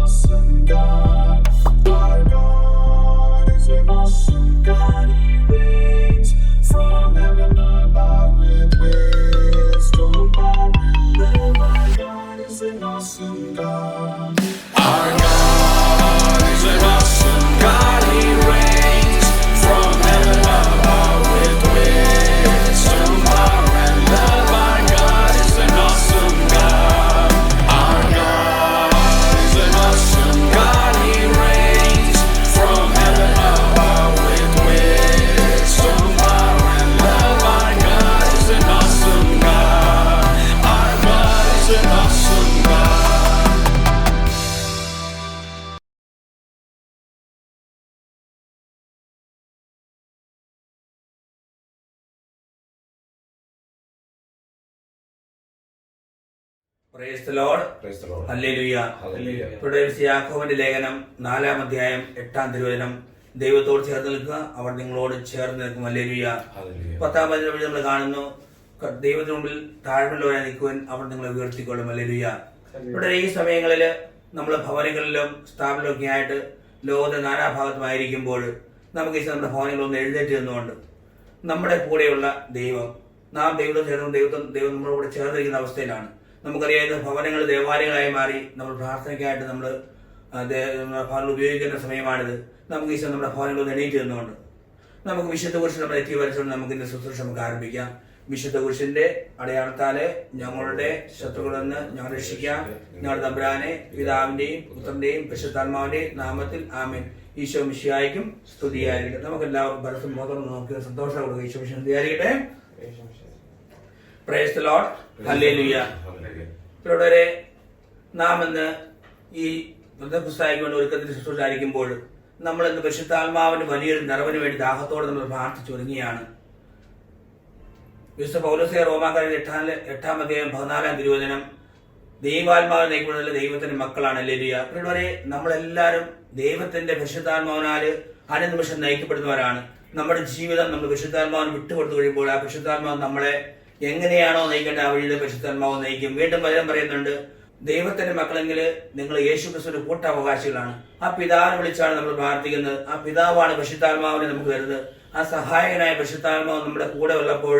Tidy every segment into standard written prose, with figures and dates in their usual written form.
awesome God. Our God is an awesome God. He reigns from heaven above with wisdom, power, and love. Our God is an awesome God. Our God is an awesome God. He reigns from heaven above with wisdom, power, and love. Our God is an awesome God. Our God is an awesome God. He reigns from heaven above with wisdom, power, and love. Our God is an awesome God. Our God is an awesome God. Price the Lord. Hallelujah. ഇവിടെ യാക്കോബിന്റെ ലേഖനം 4-ാം അധ്യായം 8-ാം തിരുവചനം. ദൈവത്തോട് ചേർന്ന് നിൽക്കുക, അവർ നിങ്ങളോട് ചേർന്ന് നിൽക്കും. ഹല്ലേലൂയ. 10-ാം വചനം നമ്മൾ കാണുന്നു, ദൈവത്തിന് മുമ്പിൽ താഴ്മയുള്ളവരായി നിൽക്കുവാൻ അവർ നിങ്ങളെ ഉയർത്തിക്കൊള്ളും. ഹല്ലേലൂയ. ഇവിടെ ഈ സമയങ്ങളിൽ നമ്മൾ ഭവനങ്ങളിലും സ്ഥാപനമൊക്കെ ആയിട്ട് ലോകത്തെ നാനാഭാഗത്തുമായിരിക്കുമ്പോൾ നമുക്ക് ഈ നമ്മുടെ ഭവനങ്ങളൊന്ന് എഴുന്നേറ്റ് നിന്നുകൊണ്ട് നമ്മുടെ കൂടെയുള്ള ദൈവം, നാം ദൈവത്തോട് ചേർന്ന് ദൈവം നമ്മളോട് കൂടെ ചേർന്നിരിക്കുന്ന അവസ്ഥയിലാണ്. നമുക്കറിയാവുന്ന ഭവനങ്ങൾ ദേവാലയങ്ങളായി മാറി നമ്മൾ പ്രാർത്ഥനയ്ക്കായിട്ട് നമ്മൾ ഭവനങ്ങൾ ഉപയോഗിക്കുന്ന സമയമാണിത്. നമുക്ക് ഈശോ നമ്മുടെ ഭവനങ്ങൾ എണീറ്റ് നിന്നുകൊണ്ട് നമുക്ക് വിശുദ്ധ കുരിശിൽ നമ്മൾ എത്തി വരച്ചുകൊണ്ട് നമുക്ക് ഇന്ന് ശുശ്രൂഷ നമുക്ക് ആരംഭിക്കാം. വിശുദ്ധ കുരിശിന്റെ അടയാളത്താല് ഞങ്ങളുടെ ശത്രുക്കളിൽ നിന്ന് ഞങ്ങൾ രക്ഷിക്കാം. ഞങ്ങളുടെ തമ്പുരാനെ, പിതാവിന്റെയും പുത്രന്റെയും പരിശുദ്ധാത്മാവിന്റെയും നാമത്തിൽ ആമേൻ. ഈശോ മിശിഹായ്ക്കും സ്തുതിയായിരിക്കട്ടെ. നമുക്ക് എല്ലാവർക്കും പരസ്യം ബോധം നോക്കി സന്തോഷം കൊടുക്കുക. ഈശോ മിശിഹായ്ക്കും സ്തുതിയായിരിക്കട്ടെ. Price the Lord. ഹല്ലേലൂയ. ഇവിടെ നാം ഇന്ന് ഈ പുസ്തകം കൊണ്ട് ഒരുക്കത്തിന് ശുശ്രൂഷായിരിക്കുമ്പോൾ നമ്മൾ ഇന്ന് പരിശുദ്ധാത്മാവിന്റെ വലിയൊരു നിറവിന് വേണ്ടി ദാഹത്തോടെ നമ്മൾ പ്രാർത്ഥിച്ചു ഒരുങ്ങിയാണ്. വിശുദ്ധ പൗലോസ്യ റോമാക്കാരിൽ 8-ാം അധ്യായം 14-ാം തിരുവചനം, ദൈവാത്മാവിനെ നയിക്കുന്നത് ദൈവത്തിന്റെ മക്കളാണ്. ഹല്ലേലൂയ. ഇവിടെ നമ്മളെല്ലാവരും ദൈവത്തിന്റെ പരിശുദ്ധാത്മാവിനാല് അനുനിമിഷം നയിക്കപ്പെടുന്നവരാണ്. നമ്മുടെ ജീവിതം നമ്മൾ പരിശുദ്ധാത്മാവിന് വിട്ടുകൊടുത്തു കഴിയുമ്പോൾ ആ പരിശുദ്ധാത്മാവ് നമ്മളെ എങ്ങനെയാണോ നയിക്കേണ്ട ആ വഴിയിലെ പരിശുദ്ധാത്മാവ് നയിക്കും. വീണ്ടും വചനം പറയുന്നുണ്ട്, ദൈവത്തിന്റെ മക്കളെങ്കിൽ നിങ്ങൾ യേശുക്രിസ്തുവിന്റെ കൂട്ടവകാശികളാണ്. ആ പിതാവിനെ വിളിച്ചാണ് നമ്മൾ പ്രാർത്ഥിക്കുന്നത്. ആ പിതാവാണ് പരിശുദ്ധാത്മാവിനെ നമുക്ക് തരുന്നത്. ആ സഹായകനായ പരിശുദ്ധാത്മാവ് നമ്മുടെ കൂടെ ഉള്ളപ്പോൾ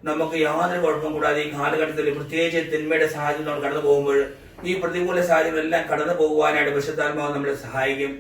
നമുക്ക് യാതൊരു കുഴപ്പം കൂടാതെ ഈ കാലഘട്ടത്തിൽ പ്രത്യേകിച്ച് തിന്മയുടെ സാഹചര്യം നമ്മൾ കടന്നു പോകുമ്പോൾ ഈ പ്രതികൂല സാഹചര്യം എല്ലാം കടന്നു പോകുവാനായിട്ട് പരിശുദ്ധാത്മാവ് നമ്മളെ സഹായിക്കും.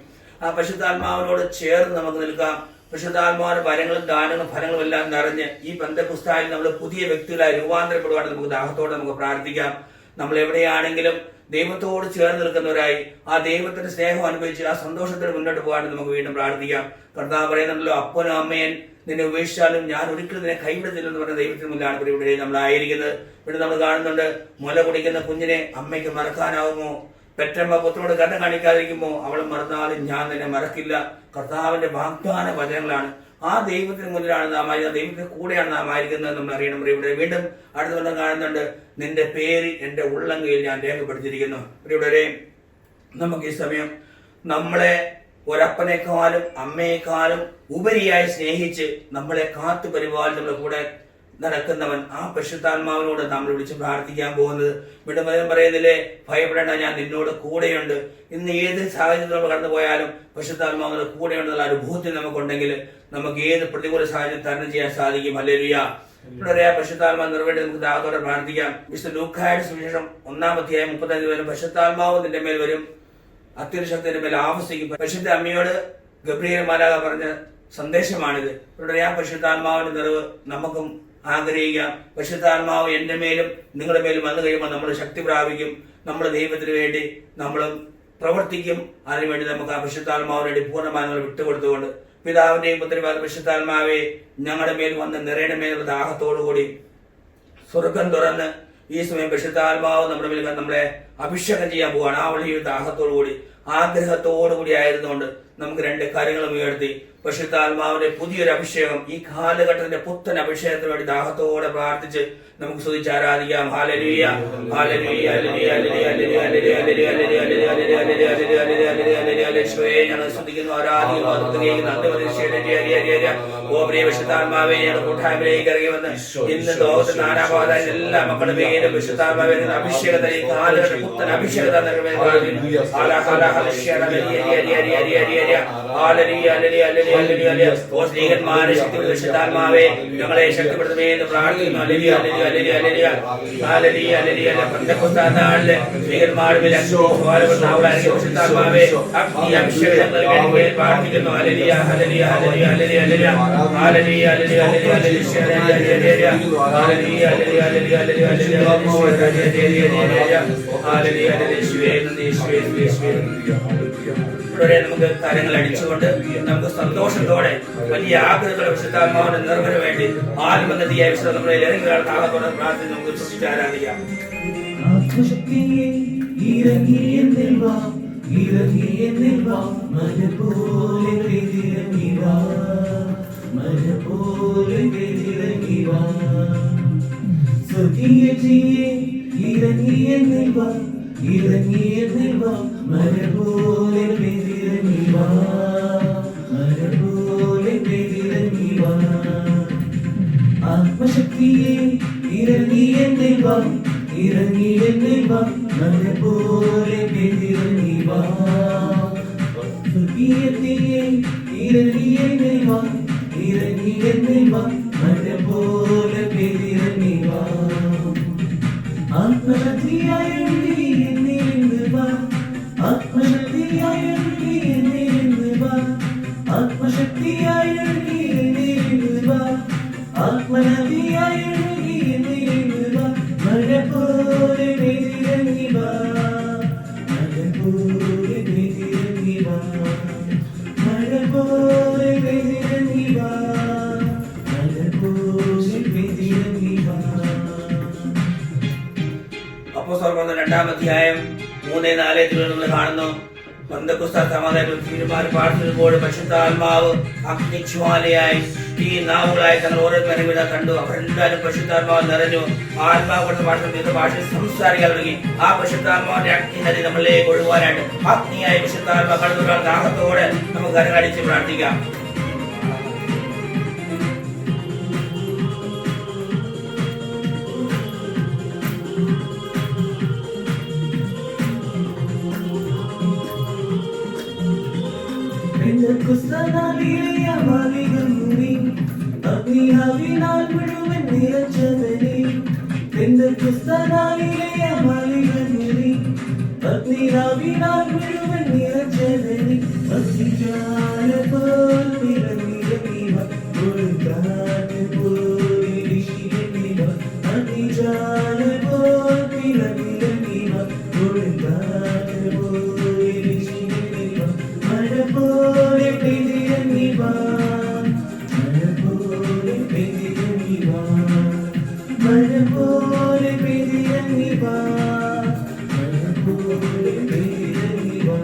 ആ പരിശുദ്ധാത്മാവിനോട് ചേർന്ന് നമുക്ക് നിൽക്കാം. പരിശുദ്ധാത്മാവിന്റെ വരങ്ങളും ദാനങ്ങളും ഫലങ്ങളും എല്ലാം നിറഞ്ഞ് ഈ പെന്തക്കോസ്തായിൽ നമ്മൾ പുതിയ വ്യക്തികളായി രൂപാന്തരപ്പെടുവാൻ നമുക്ക് ദാഹത്തോടെ നമുക്ക് പ്രാർത്ഥിക്കാം. നമ്മൾ എവിടെയാണെങ്കിലും ദൈവത്തോട് ചേർന്ന് നിൽക്കുന്നവരായി ആ ദൈവത്തിന്റെ സ്നേഹം അനുഭവിച്ച് ആ സന്തോഷത്തിന് മുന്നോട്ട് പോകാൻ നമുക്ക് വീണ്ടും പ്രാർത്ഥിക്കാം. കർത്താവ് പറയുന്നുണ്ടല്ലോ, അപ്പനും അമ്മയൻ നിന്നെ ഉപേക്ഷിച്ചാലും ഞാൻ ഒരിക്കലും നിന്നെ കൈവിടുന്നില്ലെന്ന് പറഞ്ഞ ദൈവത്തിന് മുന്നിലാണ് ഇവിടെ നമ്മളായിരിക്കുന്നത്. ഇവിടെ നമ്മൾ കാണുന്നുണ്ട്, മുല കുടിക്കുന്ന കുഞ്ഞിനെ അമ്മയ്ക്ക് മറക്കാനാവുമോ? പെറ്റമ്മ പുത്രനോട് കണ്ണ കാണിക്കാതിരിക്കുമോ? അവൾ മറന്നാലും ഞാൻ നിന്നെ മറക്കില്ല. കർത്താവിന്റെ വാഗ്ദാന വചനങ്ങളാണ്. ആ ദൈവത്തിന് മുന്നിലാണ് നാം ആയിരിക്കുന്നത്, ദൈവത്തിന് കൂടെയാണ് നാം ആയിരിക്കുന്നത് നമ്മൾ അറിയണം. ഇവിടെ വീണ്ടും അടുത്ത കൊല്ലം കാണുന്നുണ്ട്, നിന്റെ പേര് എന്റെ ഉള്ളങ്കയിൽ ഞാൻ രേഖപ്പെടുത്തിയിരിക്കുന്നു. ഇവിടെ നമുക്ക് ഈ സമയം നമ്മളെ ഒരപ്പനേക്കാളും അമ്മയെക്കാളും ഉപരിയായി സ്നേഹിച്ച് നമ്മളെ കാത്തു പരിപാലിച്ച് നമ്മുടെ കൂടെ നടക്കുന്നവൻ ആ പരിശുദ്ധാത്മാവിനോട് നമ്മൾ വിളിച്ച് പ്രാർത്ഥിക്കാൻ പോകുന്നത്. വിടുമ്പം പറയുന്നില്ലേ, ഭയപ്പെടേണ്ട, ഞാൻ നിന്നോട് കൂടെയുണ്ട്. ഇന്ന് ഏത് സാഹചര്യത്തിൽ നമ്മൾ കടന്നു പോയാലും പരിശുദ്ധാത്മാവിന്റെ കൂടെയുണ്ടെന്നുള്ള അനുഭൂതി നമുക്കുണ്ടെങ്കിൽ നമുക്ക് ഏത് പ്രതികൂല സാഹചര്യം തരണം ചെയ്യാൻ സാധിക്കും. ഹല്ലേലൂയ. ഇവിടെ പരിശുദ്ധാത്മാവ് നിറവേണ്ടി നമുക്ക് ദാഹത്തോടെ പ്രാർത്ഥിക്കാം. വിശുദ്ധ ലൂക്കായുടെ സുവിശേഷം 1-ാം അധ്യായം 35 വരും, പരിശുദ്ധാത്മാവ് നിന്റെ മേൽ വരും, അത്യുന്നതന്റെ മേൽ ആവസിക്കും. പരിശുദ്ധ അമ്മയോട് ഗബ്രിയേൽ മാലാഖ പറഞ്ഞ സന്ദേശമാണിത്. ഇവിടെ ആ പരിശുദ്ധാത്മാവിന്റെ നിറവ് നമുക്കും ആഗ്രഹിക്കാം. പരിശുദ്ധാത്മാവ് എന്റെ മേലും നിങ്ങളുടെ മേലും വന്നു കഴിയുമ്പോൾ നമ്മൾ ശക്തി പ്രാപിക്കും. നമ്മൾ ദൈവത്തിന് വേണ്ടി നമ്മളും പ്രവർത്തിക്കും. അതിനുവേണ്ടി നമുക്ക് ആ പരിശുദ്ധാത്മാവിന് വേണ്ടി പൂർണ്ണമായി നമ്മൾ വിട്ടുകൊടുത്തുകൊണ്ട് പിതാവിന്റെയും പുത്രന്റെയും പരിശുദ്ധാത്മാവെ ഞങ്ങളുടെ മേൽ വന്ന് നിറയണമേലുള്ള ദാഹത്തോടുകൂടി സ്വർഗം തുറന്ന് ഈ സമയം പരിശുദ്ധാത്മാവ് നമ്മുടെ മേൽ നമ്മളെ അഭിഷേകം ചെയ്യാൻ പോവുകയാണ്. ആ വഴി ദാഹത്തോടുകൂടി ആഗ്രഹത്തോടുകൂടി ആയിരുന്നുകൊണ്ട് നമുക്ക് രണ്ട് കാര്യങ്ങളും ഉയർത്തി പരിശുദ്ധാത്മാവിന്റെ പുതിയൊരു അഭിഷേകം, ഈ കാലഘട്ടത്തിന്റെ പുത്തൻ അഭിഷേകത്തിന് വേണ്ടി ദാഹത്തോടെ പ്രാർത്ഥിച്ച് നമുക്ക് സ്തുതിച്ച് ആരാധിക്കാം. Hallelujah hallelujah hallelujah hallelujah hallelujah hallelujah hallelujah hallelujah hallelujah hallelujah hallelujah യേശുവേ ഞങ്ങൾ സ്തുതിക്കുന്നു ആരാധിക്കുന്നു ഓ പ്രിയ വിശുദ്ധാത്മാവേ ഞങ്ങൾ കൂട്ടായ്മയിലേക്ക് ഇറങ്ങി വന്ന് ഇന്ന് ലോകത്ത് നാനാഭാഗത്തായ എല്ലാ മക്കളുടെ പേരും വിശുദ്ധാത്മാവേ അഭിഷേകത്തിന് കാലുകളുടെ പുത്തൻ അഭിഷേകത സ്ത്രീകന്മാരെ ശക്തിപ്പെടുത്ത വിശുദ്ധാത്മാവേ ഞങ്ങളെ ശക്തിപ്പെടുത്തുമേ എന്ന് പ്രാർത്ഥിക്കുന്നു. സ്ത്രീകന്മാരുടെ വിശുദ്ധാത്മാവേ അഗ്നി അഭിഷേകം പ്രാർത്ഥിക്കുന്നു. നമുക്ക് കാര്യങ്ങൾ അടിച്ചുകൊണ്ട് നമുക്ക് സന്തോഷത്തോടെ വലിയ ആഗ്രഹത്തോടെ വിശുദ്ധാത്മാവിന്റെ നിറവിന് വേണ്ടി ആത്മഗതിയായ വിശുദ്ധ നമ്മുടെ ഇറങ്ങിയ താളത്തോടെ പ്രാർത്ഥന നമുക്ക് സൃഷ്ടിച്ച് ആരാധിക്കാം. ആത്മശക്തിയെ ഇറങ്ങി എന്നിൽ വാ, ഇറങ്ങി എന്നിൽ വാ, മഴ പോലെ പെയ്തിറങ്ങി വാ, മഴ പോലെ പെയ്തിറങ്ങി വാ. സ്വർഗീയ ജീവേ ഇറങ്ങി എന്നിൽ വാ, ഇറങ്ങി എന്നിൽ വാ, മഴ പോലെ പെയ്തിറങ്ങി വാ, മഴ പോലെ പെയ്തിറങ്ങി വാ. ആത്മശക്തിയെ ഇറങ്ങി എന്നിൽ വാ, ഇറങ്ങി എന്നിൽ വാ, മഴ പോലെ പെയ്തിറങ്ങി വാ. സ്വർഗീയത്തിയെ ഇറങ്ങി എന്നിൽ വാ, ഇറങ്ങി എന്നിൽ വാ, മഴ പോലെ പെയ്തിറങ്ങി വാ. ആത്മശക്തിയായ എന്നിൽ വാ, ആത്മശക്തിയായ എന്നിൽ വാ, ആത്മശക്തിയായ എന്നിൽ വാ, ആത്മനദിയായ എന്നിൽ വാ, മഴ പോലെ പെയ്തിറങ്ങി വാ, മഴ പോലെ പെയ്തിറങ്ങി വാ, മഴ പോലെ പെയ്തിറങ്ങി വാ, മഴ പോലെ പെയ്തിറങ്ങി വാ. അപ്പോസ്തലപ്രവർത്തനം 2-ാം അധ്യായം 3-4 നമ്മൾ കാണുന്നു. പന്തക്കുസ്ത സമാധാനം തീരുമാനം പ്രാർത്ഥിക്കുമ്പോൾ പരിശുദ്ധാത്മാവ് അഗ്നിജ്വാലയായി ഈ നാവുകളായി തങ്ങൾ ഓരോരുത്തരും ഇവിടെ കണ്ടു. അവരെല്ലാവരും പരിശുദ്ധാത്മാവ് നിറഞ്ഞു. ആത്മാവ് കൊടുത്ത ഭാഷയിൽ സംസാരിക്കാൻ തുടങ്ങി. ആ പരിശുദ്ധാത്മാവിന്റെ അഗ്നി നദി നമ്മളിലേക്ക് ഒഴുകുവാനായിട്ട് അഗ്നിയായ പരിശുദ്ധാത്മാവ് കടന്നുകൊണ്ടാൽ ദാഹത്തോടെ നമുക്ക് കരകടിച്ച് പ്രാർത്ഥിക്കാം. അഗ്നിയാവിനാൽ മുഴുവൻ നിറച്ചവനെ, പെന്തക്കോസ്താനാളിലെ അമാലികനുറി, അഗ്നിയാവിനാൽ മുഴുവൻ നിറച്ചവനെ, അഗ്നിജ്വാല പോൽ നിറഞ്ഞിറങ്ങി വാ, കൊടുങ്കാറ്റ് പോലെ വീശിയിറങ്ങി വാ, അഗ്നിജ്വാല പോൽ നിറഞ്ഞിറങ്ങി വാ, കൊടുങ്കാറ്റ് പോലെ വീശിയിറങ്ങി വാ, മഴ പോലെ പെയ്തിറങ്ങി വാ, മഴ പോലെ പെയ്തിറങ്ങി വാ, മഴ പോലെ പെയ്തിറങ്ങി വാ, മഴ പോലെ പെയ്തിറങ്ങി വാ.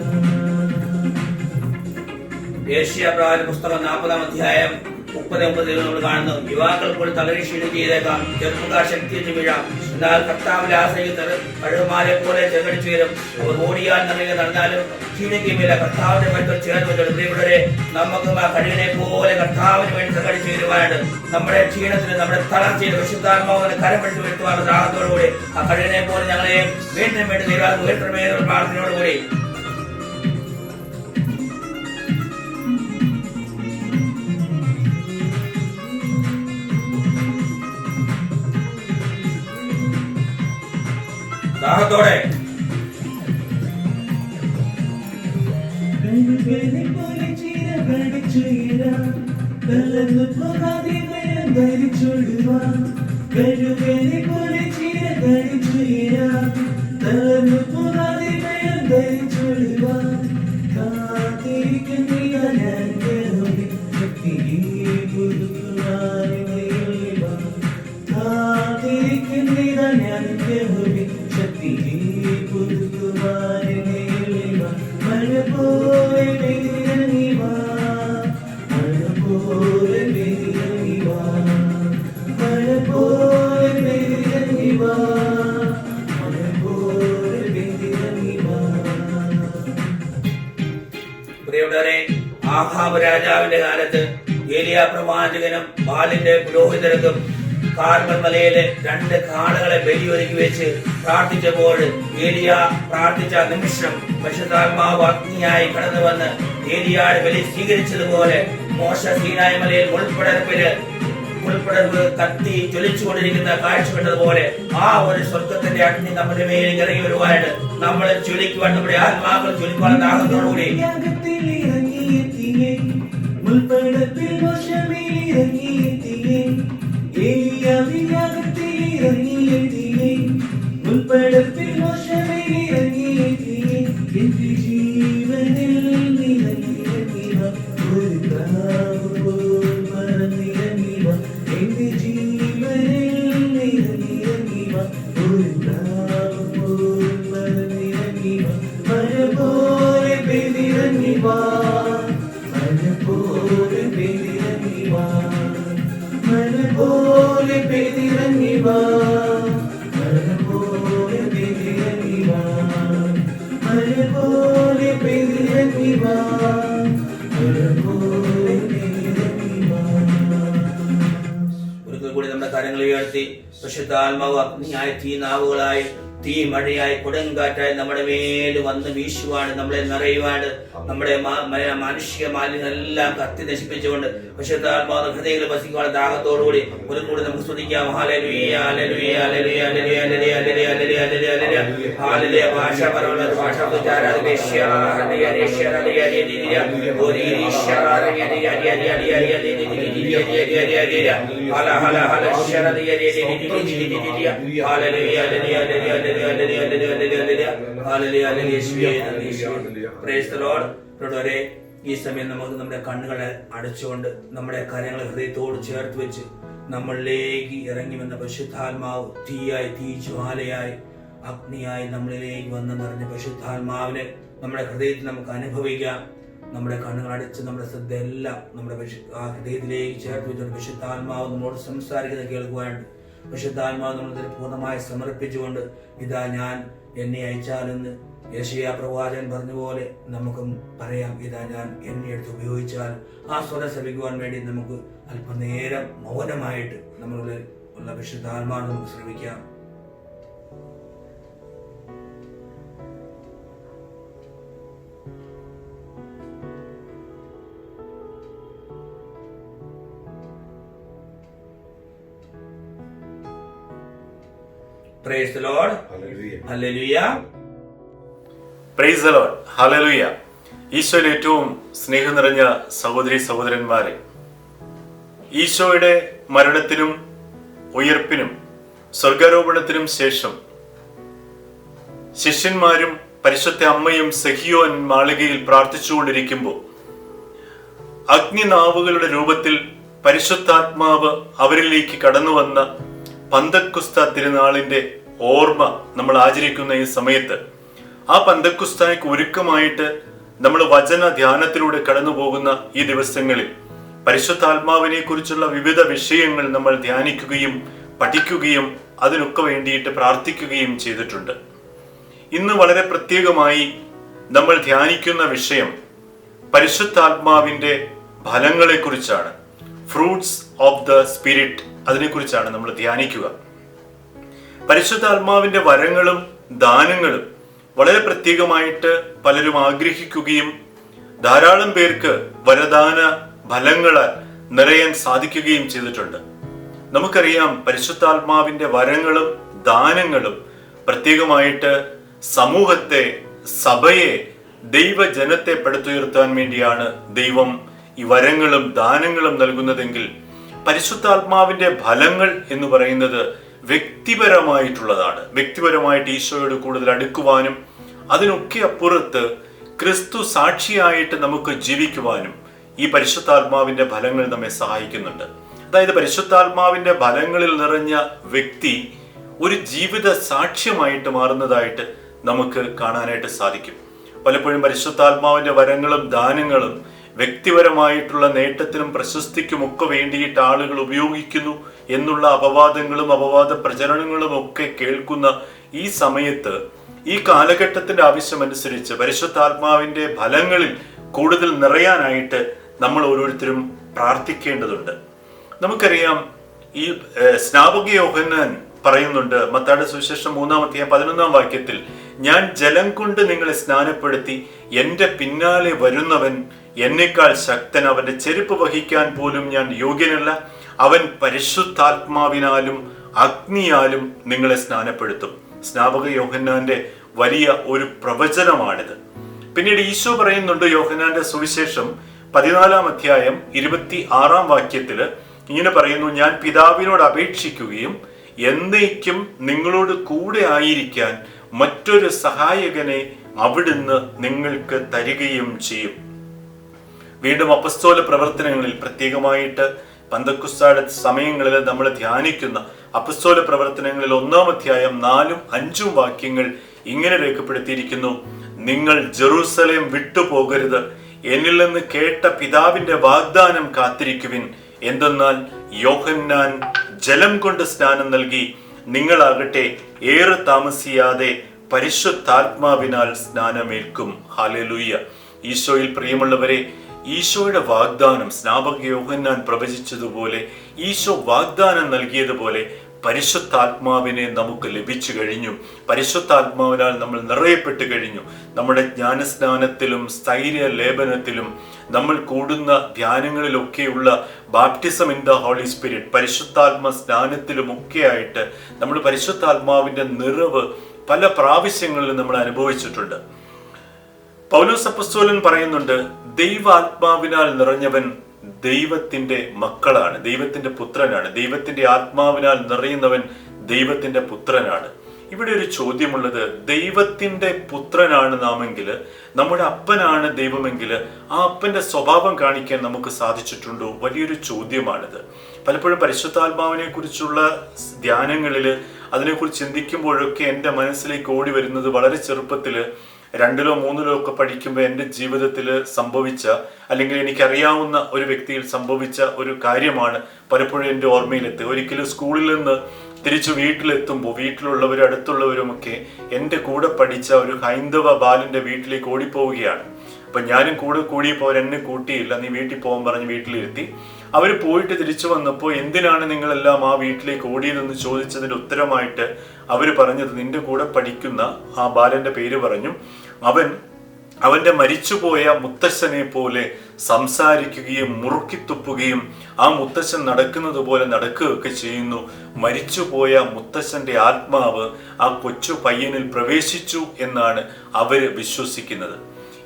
യേശയ്യാപ്രവാചകന്റെ പുസ്തകം 40-ാം അധ്യായം 39 നമ്മൾ കാണുന്നു. യുവാക്കൾ കൂടി തളരി ക്ഷീണിച്ച് ചെയ്തേക്കാം, ചെറുപ്പക്കാർ ശക്തിയെന്ന് വീഴാം, എന്നാൽ കർത്താവിന്റെ ആശ്രയിക്കുന്നവർ കഴുകുമാരെ പോലെ ചെറുകടിച്ചു വരും. അവർ ഓടിയാൽ നമ്മെ നടന്നാലും ക്ഷീണിക്കുമില്ല. കർത്താവിന്റെ മറ്റൊരു ചേർന്ന് പ്രിയപ്പെട്ടവരെ, നമുക്ക് ആ കഴിവിനെ പോലെ കർത്താവിന് വേണ്ടി ചെറുകടിച്ചു വരുവാനായിട്ട് നമ്മുടെ ക്ഷീണത്തിന് നമ്മുടെ തളർച്ചയിൽ വിശുദ്ധാത്മാവിനെ കരം പിടിച്ചു വരുത്തുവാനുള്ള ദാഹത്തോടുകൂടി ആ കഴിവിനെ പോലെ ഞങ്ങളെ വീണ്ടും വേണ്ടി തീരുവാൻ ഉയർത്തണമേ എന്ന പ്രാർത്ഥനയോടുകൂടി ദാഹത്തോടെ പോലെ ആഹാബ് രാജാവിന്റെ കാലത്ത് ഏലിയ പ്രവാചകനും ബാലിന്റെ പുരോഹിതർക്കും കാർമൽ മലയിലെ 2 കാളകളെ ബലിയൊരുക്കി വെച്ച് പ്രാർത്ഥിച്ചപ്പോൾ ഏലിയ പ്രാർത്ഥിച്ച നിമിഷം പരിശുദ്ധാത്മാവ് അഗ്നിയായി കടന്നു വന്ന് ഏലിയയുടെ ബലി സ്വീകരിച്ചതുപോലെ മോശ സീനായി മലയിൽ മുൾപ്പടർവ് കത്തി ജ്വലിച്ചുകൊണ്ടിരിക്കുന്ന കാഴ്ച കണ്ടതുപോലെ ആ ഒരു സ്വർഗത്തിന്റെ അഗ്നി നമ്മുടെ മേലേക്ക് ഇറങ്ങി വരുവാനായിട്ട് നമ്മളെ ജ്വലിക്കുവാൻ, നമ്മുടെ ആത്മാക്കൾ ജ്വലിക്കുവാൻ ദാഹത്തോടുകൂടി മുൾപ്പടത്തിൽ മോശമേലിറങ്ങിയെത്തിയേ ഏലിയാവിയാകത്തിലിറങ്ങിയെത്തിയേ മുൾപ്പടത്തിൽ മോശമേലിറങ്ങിയെത്തിയേ എന്റെ ജീവനിൽ നിറങ്ങിയ ഒരു പ്രാവ് പോൽ മറന്നിറങ്ങിയ എന്റെ ജീവനിൽ നിറങ്ങിയ ഒരു പ്രാവ് പോൽ മറന്നിറങ്ങിയ മഴ പോലെ പെയ്തിറങ്ങിയ മഴ പോലെ പെയ്തിറങ്ങിയ മഴ പോലെ പെയ്തിറങ്ങിയ മഴ പോലെ പെയ്തിറങ്ങിയ മഴ പോലെ പെയ്തിറങ്ങിയ മഴ പോലെ പെയ്തിറങ്ങിയ. ഒരിക്കൽ കൂടി നമ്മുടെ കാര്യങ്ങൾ ഉയർത്തി പരിശുദ്ധാത്മാവ് അഗ്നിയായി തീനാവുകളായി തീ മഴയായി കൊടുങ്കാറ്റായി നമ്മുടെ മേല് വന്ന് വീശുവാണ്, നമ്മളെ നിറയുവാണ്, നമ്മുടെ മാനുഷിക മാലിന്യങ്ങളെല്ലാം കത്തി നശിപ്പിച്ചുകൊണ്ട് പരിശുദ്ധാത്മാവ് ഹൃദയങ്ങളിൽ വസിക്കുവാൻ ദാഹത്തോടുകൂടി ഒരു കൂടി നമുക്ക് സ്തുതിക്കാം. Hallelujah hallelujah hallelujah hallelujah hallelujah hallelujah hallelujah hallelujah hallelujah. ഭാഷാപരമുള്ള ഭാഷ ഈ സമയം നമുക്ക് നമ്മുടെ കണ്ണുകളെ അടച്ചുകൊണ്ട് നമ്മുടെ കാര്യങ്ങൾ ഹൃദയത്തോട് ചേർത്ത് വെച്ച് നമ്മളിലേക്ക് ഇറങ്ങി വന്ന പരിശുദ്ധാത്മാവ് തീയായി, തീ ജ്വാലയായി, അഗ്നിയായി നമ്മളിലേക്ക് വന്ന് നിറഞ്ഞ പരിശുദ്ധാത്മാവിനെ നമ്മുടെ ഹൃദയത്തിൽ നമുക്ക് അനുഭവിക്കാം. നമ്മുടെ കണ്ണുകൾ അടച്ച് നമ്മുടെ ശ്രദ്ധ എല്ലാം നമ്മുടെ ഹൃദയത്തിലേക്ക് ചേർത്ത് വെച്ചുകൊണ്ട് പരിശുദ്ധാത്മാവ് നമ്മളോട് സംസാരിക്കുന്നത് കേൾക്കുവാനുണ്ട്. പരിശുദ്ധാത്മാവ് നമ്മളതിന് പൂർണ്ണമായി സമർപ്പിച്ചുകൊണ്ട് ഇതാ ഞാൻ എന്നെ അയച്ചാലെന്ന് യെശയ്യാ പ്രവാചകൻ പറഞ്ഞ പോലെ നമുക്കും പറയാം, ഇതാ ഞാൻ എന്നെ എടുത്ത് ഉപയോഗിച്ചാൽ. ആ സ്വരം ശ്രമിക്കുവാൻ വേണ്ടി നമുക്ക് അല്പനേരം മൗനമായിട്ട് നമ്മളുടെ ഉള്ള പരിശുദ്ധാത്മാവ് നമുക്ക് ശ്രമിക്കാം. Praise the Lord. Hallelujah. Hallelujah. Price the Lord. Hallelujah. ഈശോയിൽ ഏറ്റവും സ്നേഹം നിറഞ്ഞ സഹോദരി സഹോദരന്മാരെ, ഈശോയുടെ മരണത്തിനും ഉയർപ്പിനും സ്വർഗാരോപണത്തിനും ശേഷം ശിഷ്യന്മാരും പരിശുദ്ധ അമ്മയും സഹിയോൻ മാളികയിൽ പ്രാർത്ഥിച്ചുകൊണ്ടിരിക്കുമ്പോൾ അഗ്നിനാവുകളുടെ രൂപത്തിൽ പരിശുദ്ധാത്മാവ് അവരിലേക്ക് കടന്നു വന്ന പന്തക്കുസ്ത തിരുനാളിന്റെ ഓർമ്മ നമ്മൾ ആചരിക്കുന്ന ഈ സമയത്ത്, ആ പന്തക്കുസ്തായ്ക്ക് ഒരുക്കമായിട്ട് നമ്മൾ വചന ധ്യാനത്തിലൂടെ കടന്നു പോകുന്ന ഈ ദിവസങ്ങളിൽ പരിശുദ്ധാത്മാവിനെ കുറിച്ചുള്ള വിവിധ വിഷയങ്ങൾ നമ്മൾ ധ്യാനിക്കുകയും പഠിക്കുകയും അതിനൊക്കെ വേണ്ടിയിട്ട് പ്രാർത്ഥിക്കുകയും ചെയ്തിട്ടുണ്ട്. ഇന്ന് വളരെ പ്രത്യേകമായി നമ്മൾ ധ്യാനിക്കുന്ന വിഷയം പരിശുദ്ധാത്മാവിന്റെ ഫലങ്ങളെ കുറിച്ചാണ്. ഫ്രൂട്ട്സ് ഓഫ് ദ സ്പിരിറ്റ്, അതിനെക്കുറിച്ചാണ് നമ്മൾ ധ്യാനിക്കുക. പരിശുദ്ധാത്മാവിന്റെ വരങ്ങളും ദാനങ്ങളും വളരെ പ്രത്യേകമായിട്ട് പലരും ആഗ്രഹിക്കുകയും ധാരാളം പേർക്ക് വരദാന ഫലങ്ങളാൽ നിറയാൻ സാധിക്കുകയും ചെയ്തിട്ടുണ്ട്. നമുക്കറിയാം, പരിശുദ്ധാത്മാവിന്റെ വരങ്ങളും ദാനങ്ങളും പ്രത്യേകമായിട്ട് സമൂഹത്തെ, സഭയെ, ദൈവജനത്തെ പടുത്തുയർത്താൻ വേണ്ടിയാണ് ദൈവം ഈ വരങ്ങളും ദാനങ്ങളും നൽകുന്നതെങ്കിൽ, പരിശുദ്ധാത്മാവിന്റെ ഫലങ്ങൾ എന്ന് പറയുന്നത് വ്യക്തിപരമായിട്ടുള്ളതാണ്. വ്യക്തിപരമായിട്ട് ഈശോയോട് കൂടുതൽ അടുക്കുവാനും അതിനൊക്കെ അപ്പുറത്ത് ക്രിസ്തു സാക്ഷിയായിട്ട് നമുക്ക് ജീവിക്കുവാനും ഈ പരിശുദ്ധാത്മാവിന്റെ ഫലങ്ങൾ നമ്മെ സഹായിക്കുന്നുണ്ട്. അതായത് പരിശുദ്ധാത്മാവിന്റെ ഫലങ്ങളിൽ നിറഞ്ഞ വ്യക്തി ഒരു ജീവിത സാക്ഷ്യമായിട്ട് മാറുന്നതായിട്ട് നമുക്ക് കാണാനായിട്ട് സാധിക്കും. പലപ്പോഴും പരിശുദ്ധാത്മാവിന്റെ വരങ്ങളും ദാനങ്ങളും വ്യക്തിപരമായിട്ടുള്ള നേട്ടത്തിനും പ്രശസ്തിക്കും ഒക്കെ വേണ്ടിയിട്ട് ആളുകൾ ഉപയോഗിക്കുന്നു എന്നുള്ള അപവാദങ്ങളും അപവാദ പ്രചരണങ്ങളും ഒക്കെ കേൾക്കുന്ന ഈ സമയത്ത്, ഈ കാലഘട്ടത്തിന്റെ ആവശ്യമനുസരിച്ച് പരിശുദ്ധാത്മാവിന്റെ ഫലങ്ങളിൽ കൂടുതൽ നിറയാനായിട്ട് നമ്മൾ ഓരോരുത്തരും പ്രാർത്ഥിക്കേണ്ടതുണ്ട്. നമുക്കറിയാം, ഈ സ്നാപക യോഹന്നാൻ പറയുന്നുണ്ട് മത്തായിയുടെ സുവിശേഷം 3:11 ഞാൻ ജലം കൊണ്ട് നിങ്ങളെ സ്നാനപ്പെടുത്തി എന്റെ പിന്നാലെ വരുന്നവൻ എന്നേക്കാൾ ശക്തൻ, അവന്റെ ചെരുപ്പ് വഹിക്കാൻ പോലും ഞാൻ യോഗ്യനല്ല, അവൻ പരിശുദ്ധാത്മാവിനാലും അഗ്നിയാലും നിങ്ങളെ സ്നാനപ്പെടുത്തും. സ്നാപക യോഹന്നാന്റെ വലിയ ഒരു പ്രവചനമാണിത്. പിന്നീട് ഈശോ പറയുന്നുണ്ട് യോഹന്നാന്റെ സുവിശേഷം 14:26 ഇങ്ങനെ പറയുന്നു, ഞാൻ പിതാവിനോട് അപേക്ഷിക്കുകയും എന്നേക്കും നിങ്ങളോട് കൂടെ ആയിരിക്കാൻ മറ്റൊരു സഹായകനെ അവിടുന്ന് നിങ്ങൾക്ക് തരികയും ചെയ്യും. വീണ്ടും അപ്പസ്തോല പ്രവർത്തനങ്ങളിൽ, പ്രത്യേകമായിട്ട് പന്തക്കുസ്തായുടെ സമയങ്ങളിൽ നമ്മൾ ധ്യാനിക്കുന്ന അപ്പസ്തോല പ്രവർത്തനങ്ങളിൽ 1:4-5 ഇങ്ങനെ രേഖപ്പെടുത്തിയിരിക്കുന്നു, നിങ്ങൾ ജെറൂസലേം വിട്ടുപോകരുത്, എന്നിൽ നിന്ന് കേട്ട പിതാവിന്റെ വാഗ്ദാനം കാത്തിരിക്കുവിൻ. എന്തെന്നാൽ യോഹന്നാൻ ജലം കൊണ്ട് സ്നാനം നൽകി, നിങ്ങളാകട്ടെ ഏറെ താമസിയാതെ പരിശുദ്ധാത്മാവിനാൽ സ്നാനമേൽക്കും. ഹല്ലേലൂയ. ഈശോയിൽ പ്രിയമുള്ളവരെ, ഈശോയുടെ വാഗ്ദാനം സ്നാപക യോഹന്നാൻ പ്രവചിച്ചതുപോലെ, ഈശോ വാഗ്ദാനം നൽകിയതുപോലെ പരിശുദ്ധാത്മാവിനെ നമുക്ക് ലഭിച്ചു കഴിഞ്ഞു. പരിശുദ്ധാത്മാവിനാൽ നമ്മൾ നിറയപ്പെട്ട് കഴിഞ്ഞു. നമ്മുടെ ജ്ഞാനസ്നാനത്തിലും സ്ഥൈര്യ ലേപനത്തിലും നമ്മൾ കൂടുന്ന ധ്യാനങ്ങളിലൊക്കെയുള്ള baptism in the Holy Spirit, പരിശുദ്ധാത്മ സ്നാനത്തിലുമൊക്കെ ആയിട്ട് നമ്മൾ പരിശുദ്ധാത്മാവിന്റെ നിറവ് പല പ്രാവശ്യങ്ങളിലും നമ്മൾ അനുഭവിച്ചിട്ടുണ്ട്. പൗലോസ് അപ്പോസ്തലൻ പറയുന്നുണ്ട്, ദൈവാത്മാവിനാൽ നിറഞ്ഞവൻ ദൈവത്തിന്റെ മക്കളാണ്, ദൈവത്തിന്റെ പുത്രനാണ്. ദൈവത്തിന്റെ ആത്മാവിനാൽ നിറയുന്നവൻ ദൈവത്തിന്റെ പുത്രനാണ്. ഇവിടെ ഒരു ചോദ്യമുള്ളത്, ദൈവത്തിന്റെ പുത്രനാണ് നാമെങ്കിൽ, നമ്മുടെ അപ്പനാണ് ദൈവമെങ്കിൽ, ആ അപ്പന്റെ സ്വഭാവം കാണിക്കാൻ നമുക്ക് സാധിച്ചിട്ടുണ്ടോ? വലിയൊരു ചോദ്യമാണിത്. പലപ്പോഴും പരിശുദ്ധാത്മാവിനെ കുറിച്ചുള്ള ധ്യാനങ്ങളിൽ അതിനെക്കുറിച്ച് ചിന്തിക്കുമ്പോഴൊക്കെ എൻ്റെ മനസ്സിലേക്ക് ഓടി വരുന്നത്, വളരെ ചെറുപ്പത്തിൽ 2-ലോ 3-ലോ ഒക്കെ പഠിക്കുമ്പോൾ എൻ്റെ ജീവിതത്തിൽ സംഭവിച്ച, അല്ലെങ്കിൽ എനിക്കറിയാവുന്ന ഒരു വ്യക്തിയിൽ സംഭവിച്ച ഒരു കാര്യമാണ് പലപ്പോഴും എൻ്റെ ഓർമ്മയിലെത്തുക. ഒരിക്കലും സ്കൂളിൽ നിന്ന് തിരിച്ചു വീട്ടിലെത്തുമ്പോൾ വീട്ടിലുള്ളവരും അടുത്തുള്ളവരുമൊക്കെ എൻ്റെ കൂടെ പഠിച്ച ഒരു ഹൈന്ദവ ബാലൻ്റെ വീട്ടിലേക്ക് ഓടിപ്പോവുകയാണ്. അപ്പം ഞാനും കൂടിയപ്പോൾ അവരെന്നെ കൂട്ടിയില്ല, നീ വീട്ടിൽ പോകാൻ പറഞ്ഞ് വീട്ടിലിരുത്തി. അവർ പോയിട്ട് തിരിച്ചു വന്നപ്പോൾ എന്തിനാണ് നിങ്ങളെല്ലാം ആ വീട്ടിലേക്ക് ഓടിയതെന്ന് ചോദിച്ചതിൻ്റെ ഉത്തരമായിട്ട് അവർ പറഞ്ഞത്, നിന്റെ കൂടെ പഠിക്കുന്ന ആ ബാലന്റെ പേര് പറഞ്ഞു, അവന്റെ മരിച്ചുപോയ മുത്തശ്ശനെ പോലെ സംസാരിക്കുകയും മുറുക്കിത്തുപ്പുകയും ആ മുത്തശ്ശൻ നടക്കുന്നത് പോലെ നടക്കുകയൊക്കെ ചെയ്യുന്നു. മരിച്ചുപോയ മുത്തശ്ശന്റെ ആത്മാവ് ആ കൊച്ചു പയ്യനിൽ പ്രവേശിച്ചു എന്നാണ് അവര് വിശ്വസിക്കുന്നത്.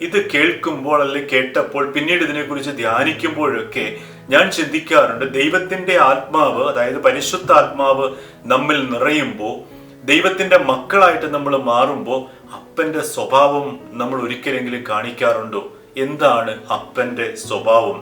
ഇത് കേൾക്കുമ്പോൾ അല്ലെങ്കിൽ കേട്ടപ്പോൾ പിന്നീട് ഇതിനെക്കുറിച്ച് ധ്യാനിക്കുമ്പോഴൊക്കെ ഞാൻ ചിന്തിക്കാറുണ്ട്, ദൈവത്തിന്റെ ആത്മാവ്, അതായത് പരിശുദ്ധാത്മാവ് നമ്മിൽ നിറയുമ്പോൾ, ദൈവത്തിന്റെ മക്കളായിട്ട് നമ്മൾ മാറുമ്പോൾ അപ്പന്റെ സ്വഭാവം നമ്മൾ ഒരിക്കലെങ്കിലും കാണിക്കാറുണ്ടോ? എന്താണ് അപ്പന്റെ സ്വഭാവം?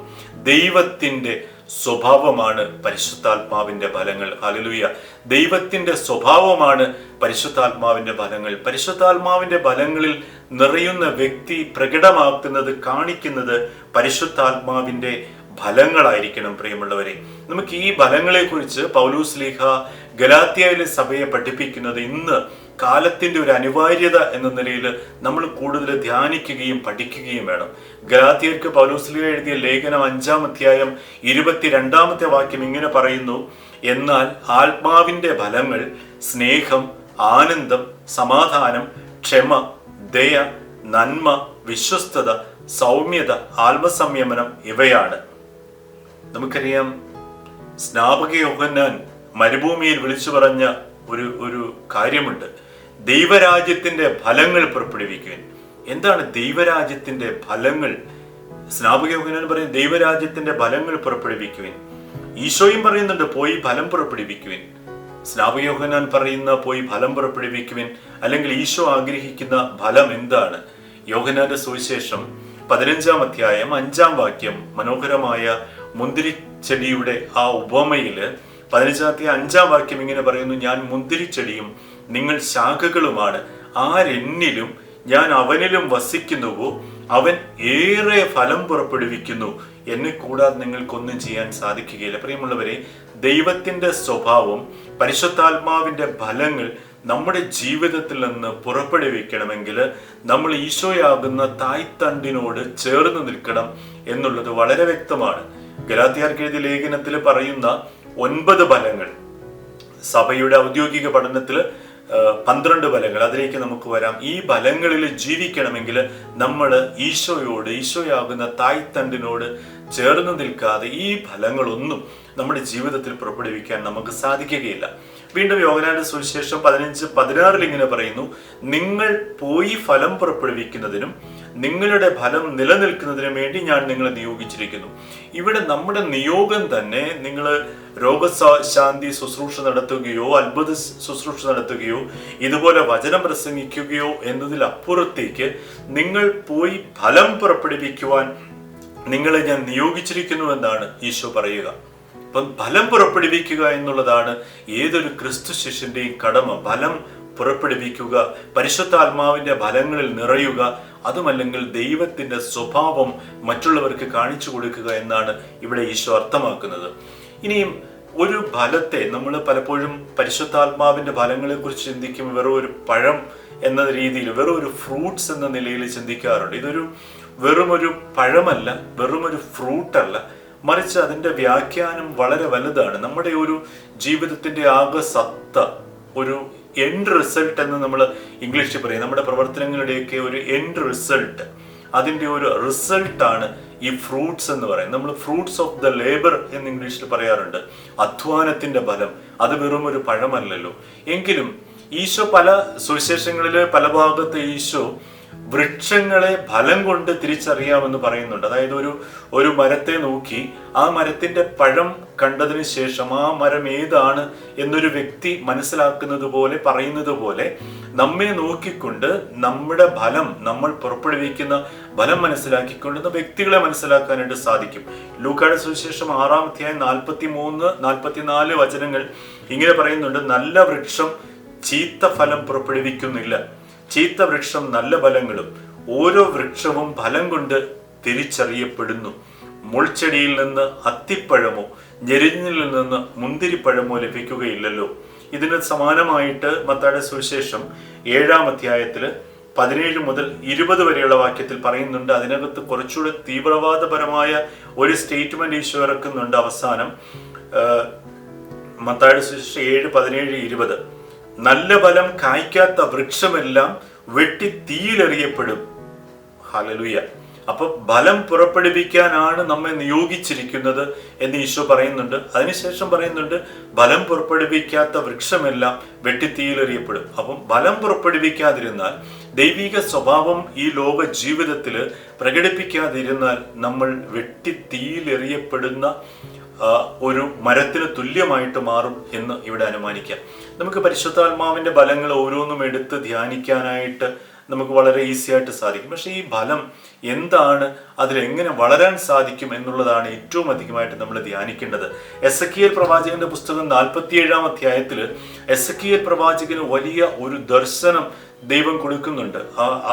ദൈവത്തിന്റെ സ്വഭാവമാണ് പരിശുദ്ധാത്മാവിന്റെ ഫലങ്ങൾ. ഹല്ലേലൂയ. ദൈവത്തിന്റെ സ്വഭാവമാണ് പരിശുദ്ധാത്മാവിന്റെ ഫലങ്ങൾ. പരിശുദ്ധാത്മാവിന്റെ ഫലങ്ങളിൽ നിറയുന്ന വ്യക്തി പ്രകടമാക്കുന്നത്, കാണിക്കുന്നത് പരിശുദ്ധാത്മാവിന്റെ ഫലങ്ങളായിരിക്കണം. പ്രിയമുള്ളവരെ, നമുക്ക് ഈ ഫലങ്ങളെ കുറിച്ച് പൗലോസ് ശ്ലീഹ ഗലാത്യയിലെ സഭയെ പഠിപ്പിക്കുന്നത് ഇന്ന് കാലത്തിന്റെ ഒരു അനിവാര്യത എന്ന നിലയിൽ നമ്മൾ കൂടുതൽ ധ്യാനിക്കുകയും പഠിക്കുകയും വേണം. ഗലാത്യർക്ക് പൗലോസ് ശ്ലീഹ എഴുതിയ ലേഖനം 5:22 ഇങ്ങനെ പറയുന്നു, എന്നാൽ ആത്മാവിന്റെ ഫലങ്ങൾ സ്നേഹം, ആനന്ദം, സമാധാനം, ക്ഷമ, ദയ, നന്മ, വിശ്വസ്തത, സൗമ്യത, ആത്മസംയമനം ഇവയാണ്. നമുക്കറിയാം, സ്നാപക യോഹന്നാൻ മരുഭൂമിയിൽ വിളിച്ചു പറഞ്ഞ ഒരു കാര്യമുണ്ട്, ദൈവരാജ്യത്തിന്റെ ഫലങ്ങൾ പുറപ്പെടുവിക്കുവാൻ. എന്താണ് ദൈവരാജ്യത്തിന്റെ ഫലങ്ങൾ? സ്നാപക യോഹന്നാൻ പറയും, ദൈവരാജ്യത്തിന്റെ ഫലങ്ങൾ പുറപ്പെടുവിക്കുവാൻ. ഈശോയും പറയുന്നുണ്ട്, പോയി ഫലം പുറപ്പെടുവിക്കുവാൻ. സ്നാപക യോഹന്നാൻ പറയുന്ന പോയി ഫലം പുറപ്പെടുവിക്കുവാൻ, അല്ലെങ്കിൽ ഈശോ ആഗ്രഹിക്കുന്ന ഫലം എന്താണ്? യോഹന്നാന്റെ സുവിശേഷം 15:5 മനോഹരമായ മുന്തിരിച്ചെടിയുടെ ആ ഉപമയില് 15:5 ഇങ്ങനെ പറയുന്നു, ഞാൻ മുന്തിരിച്ചെടിയും നിങ്ങൾ ശാഖകളുമാണ്, ആരെന്നിലും ഞാൻ അവനിലും വസിക്കുന്നുവോ അവൻ ഏറെ ഫലം പുറപ്പെടുവിക്കുന്നു, എന്നെ കൂടാതെ നിങ്ങൾക്കൊന്നും ചെയ്യാൻ സാധിക്കുകയില്ല. പ്രിയമുള്ളവരെ, ദൈവത്തിന്റെ സ്വഭാവം, പരിശുദ്ധാത്മാവിന്റെ ഫലങ്ങൾ നമ്മുടെ ജീവിതത്തിൽ നിന്ന് പുറപ്പെടുവിക്കണമെങ്കിൽ നമ്മൾ ഈശോയാകുന്ന തായ്തണ്ടിനോട് ചേർന്ന് നിൽക്കണം എന്നുള്ളത് വളരെ വ്യക്തമാണ്. ഗലാത്യർക്ക് എഴുതിയ ലേഖനത്തിൽ പറയുന്ന 9 ഫലങ്ങൾ, സഭയുടെ ഔദ്യോഗിക പഠനത്തിൽ 12 ഫലങ്ങൾ, അതിലേക്ക് നമുക്ക് വരാം. ഈ ഫലങ്ങളിൽ ജീവിക്കണമെങ്കിൽ നമ്മൾ ഈശോയാകുന്ന തായ്തണ്ടിനോട് ചേർന്ന് നിൽക്കാതെ ഈ ഫലങ്ങളൊന്നും നമ്മുടെ ജീവിതത്തിൽ പുറപ്പെടുവിക്കാൻ നമുക്ക് സാധിക്കുകയില്ല. വീണ്ടും യോഹന്നാന്റെ സുവിശേഷം 15:16 ഇങ്ങനെ പറയുന്നു, നിങ്ങൾ പോയി ഫലം പുറപ്പെടുവിക്കുന്നതിനും നിങ്ങളുടെ ഫലം നിലനിൽക്കുന്നതിനും വേണ്ടി ഞാൻ നിങ്ങളെ നിയോഗിച്ചിരിക്കുന്നു. ഇവിടെ നമ്മുടെ നിയോഗം തന്നെ നിങ്ങൾ രോഗശാന്തി ശുശ്രൂഷ നടത്തുകയോ അത്ഭുത ശുശ്രൂഷ നടത്തുകയോ ഇതുപോലെ വചനം പ്രസംഗിക്കുകയോ എന്നതിലപ്പുറത്തേക്ക് നിങ്ങൾ പോയി ഫലം പുറപ്പെടുവിക്കുവാൻ നിങ്ങളെ ഞാൻ നിയോഗിച്ചിരിക്കുന്നു എന്നാണ് ഈശോ പറയുക. അപ്പം ഫലം പുറപ്പെടുവിക്കുക എന്നുള്ളതാണ് ഏതൊരു ക്രിസ്തു ശിഷ്യന്റെയും കടമ. ഫലം പുറപ്പെടുവിക്കുക, പരിശുദ്ധാത്മാവിന്റെ ഫലങ്ങളിൽ നിറയുക, അതുമല്ലെങ്കിൽ ദൈവത്തിന്റെ സ്വഭാവം മറ്റുള്ളവർക്ക് കാണിച്ചു കൊടുക്കുക എന്നാണ് ഇവിടെ ഈശോ അർത്ഥമാക്കുന്നത്. ഇനിയും ഒരു ഫലത്തെ നമ്മൾ പലപ്പോഴും പരിശുദ്ധാത്മാവിന്റെ ഫലങ്ങളെ കുറിച്ച് ചിന്തിക്കുമ്പോൾ വെറും ഒരു പഴം എന്ന രീതിയിൽ, വെറും ഒരു ഫ്രൂട്ട്സ് എന്ന നിലയിൽ ചിന്തിക്കാറുണ്ട്. ഇതൊരു വെറുമൊരു പഴമല്ല, വെറുമൊരു ഫ്രൂട്ടല്ല, മറിച്ച് അതിന്റെ വ്യാഖ്യാനം വളരെ വലുതാണ്. നമ്മുടെ ഒരു ജീവിതത്തിന്റെ ആകെ സത്ത, ഒരു എൻഡ് റിസൾട്ട് എന്ന് നമ്മൾ ഇംഗ്ലീഷിൽ പറയും, നമ്മുടെ പ്രവർത്തനങ്ങളുടെയൊക്കെ ഒരു എൻഡ് റിസൾട്ട്, അതിന്റെ ഒരു റിസൾട്ടാണ് ഈ ഫ്രൂട്ട്സ് എന്ന് പറയുന്നത്. നമ്മൾ ഫ്രൂട്ട്സ് ഓഫ് ദ ലേബർ എന്ന് ഇംഗ്ലീഷിൽ പറയാറുണ്ട്. അധ്വാനത്തിന്റെ ഫലം, അത് വെറും ഒരു പഴമല്ലല്ലോ. എങ്കിലും ഈശോ പല സുവിശേഷങ്ങളില് പല ഭാഗത്ത് ഈശോ വൃക്ഷങ്ങളെ ഫലം കൊണ്ട് തിരിച്ചറിയാമെന്ന് പറയുന്നുണ്ട്. അതായത് ഒരു മരത്തെ നോക്കി ആ മരത്തിന്റെ പഴം കണ്ടതിന് ശേഷം ആ മരം ഏതാണ് എന്നൊരു വ്യക്തി മനസ്സിലാക്കുന്നത് പോലെ, പറയുന്നത് പോലെ നമ്മെ നോക്കിക്കൊണ്ട് നമ്മുടെ ഫലം, നമ്മൾ പുറപ്പെടുവിക്കുന്ന ഫലം മനസ്സിലാക്കിക്കൊണ്ടുന്ന വ്യക്തികളെ മനസ്സിലാക്കാനായിട്ട് സാധിക്കും. ലൂക്കായുടെ സുവിശേഷം 6-ാം അധ്യായം 43-44 വചനങ്ങൾ ഇങ്ങനെ പറയുന്നുണ്ട്, നല്ല വൃക്ഷം ചീത്ത ഫലം പുറപ്പെടുവിക്കുന്നില്ല, ചീത്ത വൃക്ഷം നല്ല ഫലങ്ങളും, ഓരോ വൃക്ഷവും ഫലം കൊണ്ട് തിരിച്ചറിയപ്പെടുന്നു. മുൾച്ചെടിയിൽ നിന്ന് അത്തിപ്പഴമോ ഞെരിഞ്ഞിൽ നിന്ന് മുന്തിരിപ്പഴമോ ലഭിക്കുകയില്ലല്ലോ. ഇതിന് സമാനമായിട്ട് മത്തായിയുടെ സുവിശേഷം 7-ാം അധ്യായത്തില് 17 മുതൽ 20 വരെയുള്ള വാക്യത്തിൽ പറയുന്നുണ്ട്. അതിനകത്ത് കുറച്ചുകൂടെ തീവ്രവാദപരമായ ഒരു സ്റ്റേറ്റ്മെന്റ് ഈശോ ഇറക്കുന്നുണ്ട്. അവസാനം മത്തായിയുടെ സുവിശേഷം 7:17-20, നല്ല ഫലം കായ്ക്കാത്ത വൃക്ഷമെല്ലാം വെട്ടി തീയിലെറിയപ്പെടും. ഹല്ലേലൂയ. അപ്പൊ ഫലം പുറപ്പെടുവിക്കാനാണ് നമ്മെ നിയോഗിച്ചിരിക്കുന്നത് എന്ന് ഈശോ പറയുന്നുണ്ട്. അതിനുശേഷം പറയുന്നുണ്ട്, ഫലം പുറപ്പെടുവിക്കാത്ത വൃക്ഷമെല്ലാം വെട്ടി തീയിലെറിയപ്പെടും. അപ്പം ഫലം പുറപ്പെടുവിക്കാതിരുന്നാൽ, ദൈവിക സ്വഭാവം ഈ ലോക ജീവിതത്തിൽ പ്രകടിപ്പിക്കാതിരുന്നാൽ നമ്മൾ വെട്ടി തീയിലെറിയപ്പെടുന്ന ഒരു മരത്തിന് തുല്യമായിട്ട് മാറും എന്ന് ഇവിടെ അനുമാനിക്കാം. നമുക്ക് പരിശുദ്ധാത്മാവിന്റെ ഫലങ്ങൾ ഓരോന്നും എടുത്ത് ധ്യാനിക്കാനായിട്ട് നമുക്ക് വളരെ ഈസി ആയിട്ട് സാധിക്കും. പക്ഷെ ഈ ഫലം എന്താണ്, അതിലെങ്ങനെ വളരാൻ സാധിക്കും എന്നുള്ളതാണ് ഏറ്റവും അധികമായിട്ട് നമ്മൾ ധ്യാനിക്കേണ്ടത്. എസെക്കിയേൽ പ്രവാചകന്റെ പുസ്തകം 47-ാം അധ്യായത്തിൽ എസെക്കിയേൽ പ്രവാചകന് വലിയ ഒരു ദർശനം ദൈവം കൊടുക്കുന്നുണ്ട്.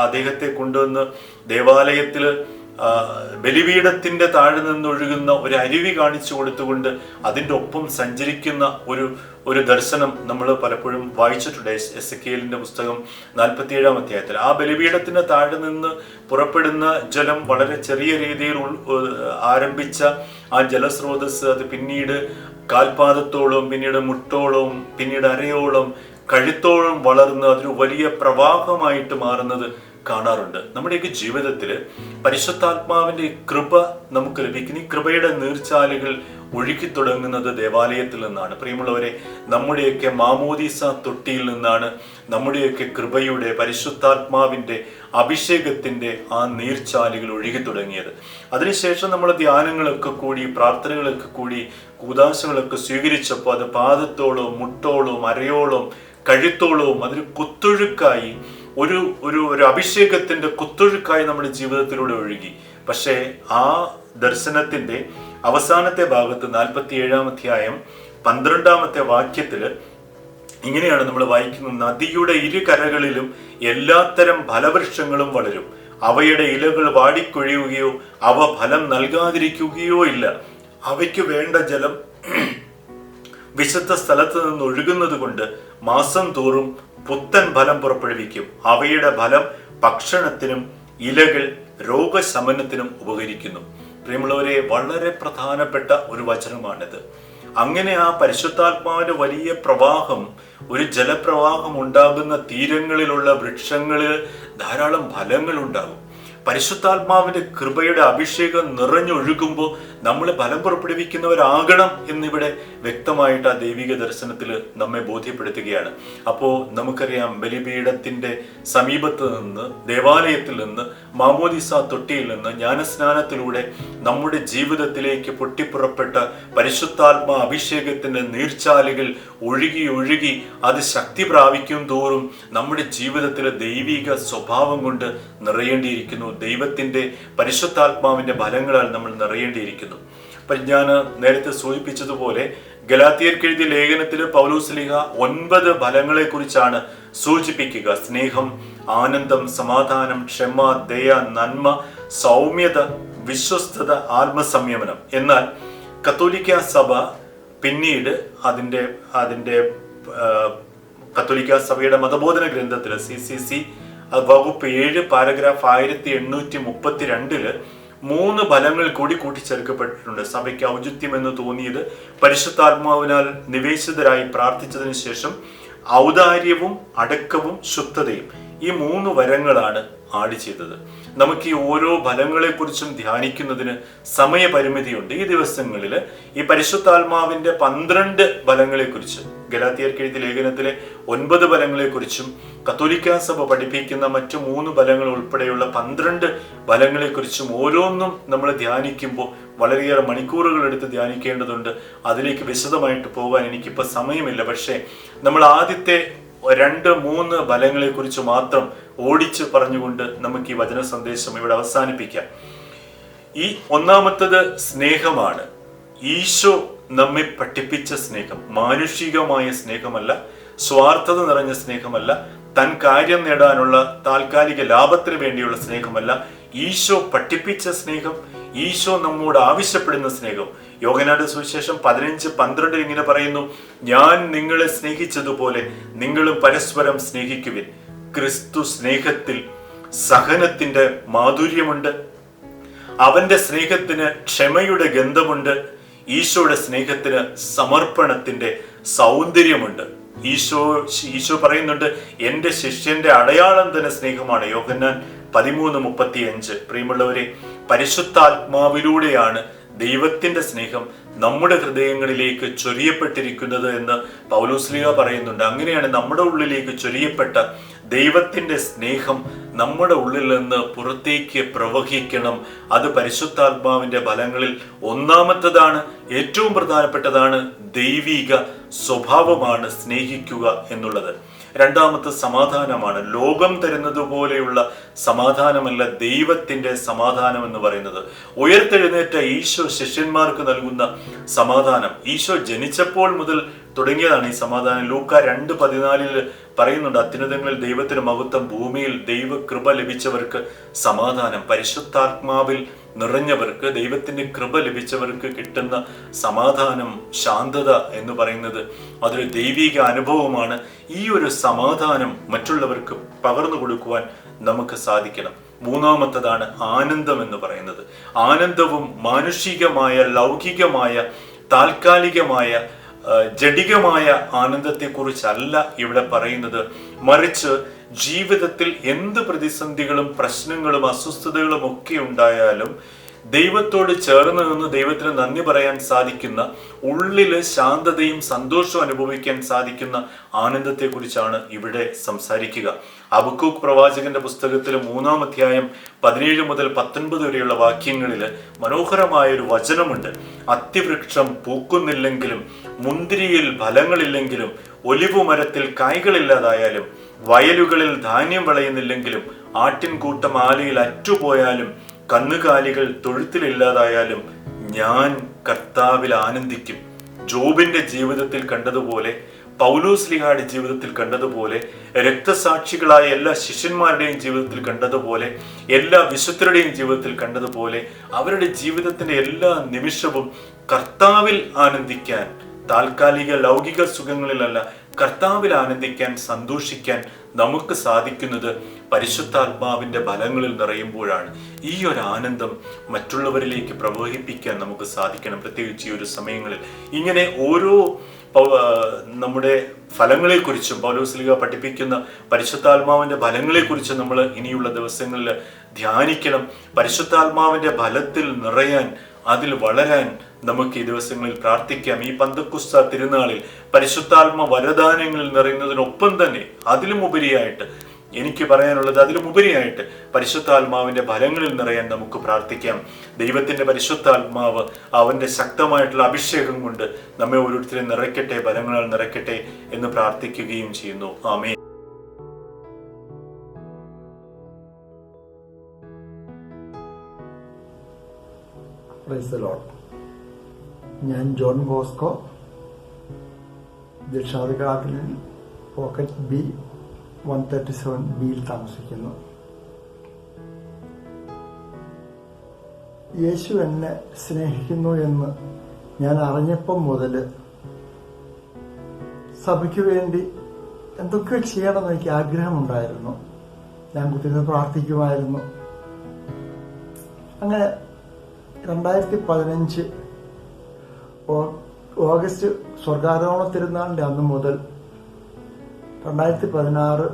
അദ്ദേഹത്തെ കൊണ്ടുവന്ന് ദേവാലയത്തിൽ ബലിപീഠത്തിന്റെ താഴെ നിന്നൊഴുകുന്ന ഒരു അരുവി കാണിച്ചു കൊടുത്തുകൊണ്ട് അതിൻ്റെ ഒപ്പം സഞ്ചരിക്കുന്ന ഒരു ദർശനം നമ്മൾ പലപ്പോഴും വായിച്ചിട്ടുണ്ട്. എസെക്കിയേലിന്റെ പുസ്തകം 47-ാം അധ്യായത്തിൽ ആ ബലിപീഠത്തിന്റെ താഴെ നിന്ന് പുറപ്പെടുന്ന ജലം വളരെ ചെറിയ രീതിയിൽ ആരംഭിച്ച ആ ജലസ്രോതസ് അത് പിന്നീട് കാൽപാദത്തോളം, പിന്നീട് മുട്ടോളം, പിന്നീട് അരയോളം, കഴുത്തോളം വളർന്ന് അതൊരു വലിയ പ്രവാഹമായിട്ട് മാറുന്നത് കാണാറുണ്ട്. നമ്മുടെയൊക്കെ ജീവിതത്തിൽ പരിശുദ്ധാത്മാവിന്റെ കൃപ നമുക്ക് ലഭിക്കുന്ന ഈ കൃപയുടെ നീർച്ചാലുകൾ ഒഴുകി തുടങ്ങുന്നത് ദേവാലയത്തിൽ നിന്നാണ്. പ്രിയമുള്ളവരെ, നമ്മുടെയൊക്കെ മാമോദീസ തൊട്ടിയിൽ നിന്നാണ് നമ്മുടെയൊക്കെ കൃപയുടെ, പരിശുദ്ധാത്മാവിന്റെ അഭിഷേകത്തിന്റെ ആ നീർച്ചാലുകൾ ഒഴുകി തുടങ്ങിയത്. അതിനുശേഷം നമ്മൾ ധ്യാനങ്ങളൊക്കെ കൂടി, പ്രാർത്ഥനകളൊക്കെ കൂടി, കൂദാശകളൊക്കെ സ്വീകരിച്ചപ്പോൾ അത് പാദത്തോളം, മുട്ടോളം, അരയോളം, കഴുത്തോളവും അതൊരു കുത്തൊഴുക്കായി, ഒരു അഭിഷേകത്തിന്റെ കുത്തൊഴുക്കായി നമ്മുടെ ജീവിതത്തിലൂടെ ഒഴുകി. പക്ഷേ ആ ദർശനത്തിന്റെ അവസാനത്തെ ഭാഗത്ത് 47-ാം അധ്യായം 12-ാമത്തെ വാക്യത്തില് ഇങ്ങനെയാണ് നമ്മൾ വായിക്കുന്നത്, നദിയുടെ ഇരുകരകളിലും എല്ലാത്തരം ഫലവൃക്ഷങ്ങളും വളരും, അവയുടെ ഇലകൾ വാടിക്കൊഴിയുകയോ അവ ഫലം നൽകാതിരിക്കുകയോ ഇല്ല, അവയ്ക്ക് വേണ്ട ജലം വിശുദ്ധ സ്ഥലത്ത് നിന്ന് ഒഴുകുന്നത് കൊണ്ട് മാസം തോറും പുത്തൻ ഫലം പുറപ്പെടുവിക്കും. അവയുടെ ഫലം ഭക്ഷണത്തിനും ഇലകൾ രോഗശമനത്തിനും ഉപകരിക്കുന്നു. പ്രിയമുള്ളവരെ, വളരെ പ്രധാനപ്പെട്ട ഒരു വചനമാണിത്. അങ്ങനെ ആ പരിശുദ്ധാത്മാവിന്റെ വലിയ പ്രവാഹം, ഒരു ജലപ്രവാഹം ഉണ്ടാകുന്ന തീരങ്ങളിലുള്ള വൃക്ഷങ്ങളിൽ ധാരാളം ഫലങ്ങൾ ഉണ്ടാകും. പരിശുദ്ധാത്മാവിന്റെ കൃപയുടെ അഭിഷേകം നിറഞ്ഞൊഴുകുമ്പോൾ നമ്മൾ ഫലം പുറപ്പെടുവിക്കുന്നവരാകണം എന്നിവിടെ വ്യക്തമായിട്ട് ആ ദൈവിക ദർശനത്തിൽ നമ്മെ ബോധ്യപ്പെടുത്തുകയാണ്. അപ്പോൾ നമുക്കറിയാം, ബലിപീഠത്തിന്റെ സമീപത്ത് നിന്ന്, ദേവാലയത്തിൽ നിന്ന്, മാമോദിസ തൊട്ടിയിൽ നിന്ന്, ജ്ഞാനസ്നാനത്തിലൂടെ നമ്മുടെ ജീവിതത്തിലേക്ക് പൊട്ടിപ്പുറപ്പെട്ട പരിശുദ്ധാത്മാ അഭിഷേകത്തിന്റെ നീർച്ചാലുകൾ ഒഴുകി ഒഴുകി അത് ശക്തി പ്രാപിക്കും തോറും നമ്മുടെ ജീവിതത്തിലെ ദൈവിക സ്വഭാവം കൊണ്ട് നിറയേണ്ടിയിരിക്കുന്നു. ദൈവത്തിന്റെ പരിശുദ്ധാത്മാവിന്റെ ഫലങ്ങളാൽ നമ്മൾ നിറയേണ്ടിയിരിക്കുന്നു. അപ്പൊ ഞാൻ നേരത്തെ സൂചിപ്പിച്ചതുപോലെ ഗലാത്യർക്ക് എഴുതിയ ലേഖനത്തിൽ പൗലോസ്ലീഹ 9 ഫലങ്ങളെ കുറിച്ചാണ് സൂചിപ്പിക്കുക. സ്നേഹം, ആനന്ദം, സമാധാനം, ക്ഷമ, ദയ, നന്മ, സൗമ്യത, വിശ്വസ്തത, ആത്മസംയമനം. എന്നാൽ കത്തോലിക്ക സഭ പിന്നീട് അതിന്റെ കത്തോലിക്ക സഭയുടെ മതബോധന ഗ്രന്ഥത്തിൽ CCC വകുപ്പ് 7 പാരഗ്രാഫ് 1832 3 ഫലങ്ങൾ കൂടി കൂട്ടിച്ചേർക്കപ്പെട്ടിട്ടുണ്ട്. സഭയ്ക്ക് ഔചിത്യം എന്ന് തോന്നിയത് പരിശുദ്ധാത്മാവിനാൽ നിവേശിതരായി പ്രാർത്ഥിച്ചതിന് ശേഷം ഔദാര്യവും അടക്കവും ശുദ്ധതയും, ഈ 3 വരങ്ങളാണ് ആഡ് ചെയ്തത്. നമുക്ക് ഈ ഓരോ ഫലങ്ങളെ കുറിച്ചും ധ്യാനിക്കുന്നതിന് സമയപരിമിതിയുണ്ട്. ഈ ദിവസങ്ങളിൽ ഈ പരിശുദ്ധാത്മാവിന്റെ 12 ഫലങ്ങളെ കുറിച്ച്, ഗലാത്യർക്ക് എഴുതിയ ലേഖനത്തിലെ 9 ഫലങ്ങളെ കുറിച്ചും, കത്തോലിക്ക സഭ പഠിപ്പിക്കുന്ന മറ്റു 3 ഫലങ്ങൾ ഉൾപ്പെടെയുള്ള 12 ഫലങ്ങളെ കുറിച്ചും ഓരോന്നും നമ്മൾ ധ്യാനിക്കുമ്പോൾ വളരെയേറെ മണിക്കൂറുകൾ എടുത്ത് ധ്യാനിക്കേണ്ടതുണ്ട്. അതിലേക്ക് വിശദമായിട്ട് പോകാൻ എനിക്കിപ്പോൾ സമയമില്ല. പക്ഷേ നമ്മൾ ആദ്യത്തെ 2-3 ഫലങ്ങളെ കുറിച്ച് മാത്രം ഓടിച്ച് പറഞ്ഞുകൊണ്ട് നമുക്ക് ഈ വചന സന്ദേശം ഇവിടെ അവസാനിപ്പിക്കാം. ഈ ഒന്നാമത്തത് സ്നേഹമാണ്. ഈശോ നമ്മെ പഠിപ്പിച്ച സ്നേഹം മാനുഷികമായ സ്നേഹമല്ല, സ്വാർത്ഥത നിറഞ്ഞ സ്നേഹമല്ല, തൻ കാര്യം നേടാനുള്ള താൽക്കാലിക ലാഭത്തിന് വേണ്ടിയുള്ള സ്നേഹമല്ല. ഈശോ പഠിപ്പിച്ച സ്നേഹം, ഈശോ നമ്മോട് ആവശ്യപ്പെടുന്ന സ്നേഹം. യോഹന്നാന്റെ സുവിശേഷം 15:12 ഇങ്ങനെ പറയുന്നു: ഞാൻ നിങ്ങളെ സ്നേഹിച്ചതുപോലെ നിങ്ങളും പരസ്പരം സ്നേഹിക്കുവിൻ. ക്രിസ്തു സ്നേഹത്തിൽ സഹനത്തിന്റെ മാധുര്യമുണ്ട്. അവന്റെ സ്നേഹത്തിന് ക്ഷമയുടെ ഗന്ധമുണ്ട്. ഈശോയുടെ സ്നേഹത്തിന് സമർപ്പണത്തിന്റെ സൗന്ദര്യമുണ്ട്. ഈശോ പറയുന്നുണ്ട്, എന്റെ ശിഷ്യന്റെ അടയാളം തന്നെ സ്നേഹമാണ്. യോഹന്നാൻ 13:35. പ്രിയമുള്ളവരെ, പരിശുദ്ധാത്മാവിലൂടെയാണ് ദൈവത്തിന്റെ സ്നേഹം നമ്മുടെ ഹൃദയങ്ങളിലേക്ക് ചൊരിയപ്പെട്ടിരിക്കുന്നത് എന്ന് പൗലോസ്ലീഹ പറയുന്നുണ്ട്. അങ്ങനെയാണ് നമ്മുടെ ഉള്ളിലേക്ക് ചൊരിയപ്പെട്ട ദൈവത്തിന്റെ സ്നേഹം നമ്മുടെ ഉള്ളിൽ നിന്ന് പുറത്തേക്ക് പ്രവഹിക്കണം. അത് പരിശുദ്ധാത്മാവിന്റെ ഫലങ്ങളിൽ ഒന്നാമത്തതാണ്, ഏറ്റവും പ്രധാനപ്പെട്ടതാണ്. ദൈവിക സ്വഭാവമാണ് സ്നേഹിക്കുക എന്നുള്ളത്. രണ്ടാമത്തെ സമാധാനമാണ്. ലോകം തരുന്നത് പോലെയുള്ള സമാധാനമല്ല ദൈവത്തിന്റെ സമാധാനം എന്ന് പറയുന്നത്. ഉയർത്തെഴുന്നേറ്റ ഈശോ ശിഷ്യന്മാർക്ക് നൽകുന്ന സമാധാനം, ഈശോ ജനിച്ചപ്പോൾ മുതൽ തുടങ്ങിയതാണ് ഈ സമാധാനം. ലൂക്ക 2:14 പറയുന്നുണ്ട്, അത്യുന്നതങ്ങളിൽ ദൈവത്തിന് മഹത്വം, ഭൂമിയിൽ ദൈവകൃപ ലഭിച്ചവർക്ക് സമാധാനം. പരിശുദ്ധാത്മാവിൽ നിറഞ്ഞവർക്ക്, ദൈവത്തിന്റെ കൃപ ലഭിച്ചവർക്ക് കിട്ടുന്ന സമാധാനം, ശാന്തത എന്ന് പറയുന്നത് അതൊരു ദൈവിക അനുഭവമാണ്. ഈ ഒരു സമാധാനം മറ്റുള്ളവർക്ക് പകർന്നു കൊടുക്കുവാൻ നമുക്ക് സാധിക്കണം. മൂന്നാമത്തതാണ് ആനന്ദം എന്ന് പറയുന്നത്. ആനന്ദവും മാനുഷികമായ, ലൗകികമായ, താൽക്കാലികമായ, ജഡികമായ ആനന്ദത്തെക്കുറിച്ചല്ല ഇവിടെ പറയുന്നത്. മറിച്ച് ജീവിതത്തിൽ എന്ത് പ്രതിസന്ധികളും പ്രശ്നങ്ങളും അസ്വസ്ഥതകളും ഒക്കെ ഉണ്ടായാലും ദൈവത്തോട് ചേർന്ന് നിന്ന് ദൈവത്തിന് നന്ദി പറയാൻ സാധിക്കുന്ന, ഉള്ളില് ശാന്തതയും സന്തോഷവും അനുഭവിക്കാൻ സാധിക്കുന്ന ആനന്ദത്തെക്കുറിച്ചാണ് ഇവിടെ സംസാരിക്കുക. ഹബക്കൂക്ക് പ്രവാചകന്റെ പുസ്തകത്തിലെ 3-ാം അധ്യായം 17 മുതൽ 19 വരെയുള്ള വാക്യങ്ങളിൽ മനോഹരമായ ഒരു വചനമുണ്ട്. അത്തിവൃക്ഷം പൂക്കുന്നില്ലെങ്കിലും, മുന്തിരിയിൽ ഫലങ്ങളില്ലെങ്കിലും, ഒലിവുമരത്തിൽ കായ്കളില്ലാതായാലും, വയലുകളിൽ ധാന്യം വിളയുന്നില്ലെങ്കിലും, ആട്ടിൻകൂട്ടം ആലയിൽ അറ്റുപോയാലും, കന്നുകാലികൾ തൊഴുത്തിലില്ലാതായാലും ഞാൻ കർത്താവിൽ ആനന്ദിക്കും. ജോബിന്റെ ജീവിതത്തിൽ കണ്ടതുപോലെ, പൗലോസ്ലീഹായുടെ ജീവിതത്തിൽ കണ്ടതുപോലെ, രക്തസാക്ഷികളായ എല്ലാ ശിഷ്യന്മാരുടെയും ജീവിതത്തിൽ കണ്ടതുപോലെ, എല്ലാ വിശുദ്ധരുടെയും ജീവിതത്തിൽ കണ്ടതുപോലെ, അവരുടെ ജീവിതത്തിന്റെ എല്ലാ നിമിഷവും കർത്താവിൽ ആനന്ദിക്കാൻ, താൽക്കാലിക ലൗകിക സുഖങ്ങളിലല്ല, കർത്താവിൽ ആനന്ദിക്കാൻ, സന്തോഷിക്കാൻ നമുക്ക് സാധിക്കുന്നത് പരിശുദ്ധാത്മാവിൻ്റെ ഫലങ്ങളിൽ നിറയുമ്പോഴാണ്. ഈ ഒരു ആനന്ദം മറ്റുള്ളവരിലേക്ക് പ്രവഹിപ്പിക്കാൻ നമുക്ക് സാധിക്കണം. പ്രത്യേകിച്ച് ഈ ഒരു സമയങ്ങളിൽ ഇങ്ങനെ ഓരോ നമ്മുടെ ഫലങ്ങളെക്കുറിച്ചും പൗലോസ്ലീഹ പഠിപ്പിക്കുന്ന പരിശുദ്ധാത്മാവിൻ്റെ ഫലങ്ങളെക്കുറിച്ച് നമ്മൾ ഇനിയുള്ള ദിവസങ്ങളിൽ ധ്യാനിക്കണം. പരിശുദ്ധാത്മാവിൻ്റെ ഫലത്തിൽ നിറയാൻ, അതിൽ വളരാൻ നമുക്ക് ഈ ദിവസങ്ങളിൽ പ്രാർത്ഥിക്കാം. ഈ പന്തക്കുസ്ത തിരുനാളിൽ പരിശുദ്ധാത്മ വരദാനങ്ങളിൽ നിറയുന്നതിനൊപ്പം തന്നെ അതിലുമുപരിയായിട്ട് എനിക്ക് പറയാനുള്ളത്, അതിലുമുപരിയായിട്ട് പരിശുദ്ധാത്മാവിൻ്റെ ഫലങ്ങളിൽ നിറയാൻ നമുക്ക് പ്രാർത്ഥിക്കാം. ദൈവത്തിൻ്റെ പരിശുദ്ധാത്മാവ് അവൻ്റെ ശക്തമായിട്ടുള്ള അഭിഷേകം കൊണ്ട് നമ്മെ ഓരോരുത്തരെയും നിറയ്ക്കട്ടെ, ഫലങ്ങളാൽ നിറയ്ക്കട്ടെ എന്ന് പ്രാർത്ഥിക്കുകയും ചെയ്യുന്നു. ആമേൻ. Praise the Lord. ഞാൻ ജോൺ ബോസ്കോ, ദിൽഷാദ് ഗാർഡനിൽ പോക്കറ്റ് ബി 137 ബിയിൽ താമസിക്കുന്നു. യേശു എന്നെ സ്നേഹിക്കുന്നു എന്ന് ഞാൻ അറിഞ്ഞപ്പം മുതൽ സഭയ്ക്ക് വേണ്ടി എന്തൊക്കെ ചെയ്യണമെന്ന് എനിക്ക് ആഗ്രഹമുണ്ടായിരുന്നു. ഞാൻ കുത്തിരുന്ന് പ്രാർത്ഥിക്കുമായിരുന്നു. അങ്ങനെ 2015 ഓഗസ്റ്റ് സ്വർഗാരോഹണ തിരുനാളിൻ്റെ അന്ന് മുതൽ 2016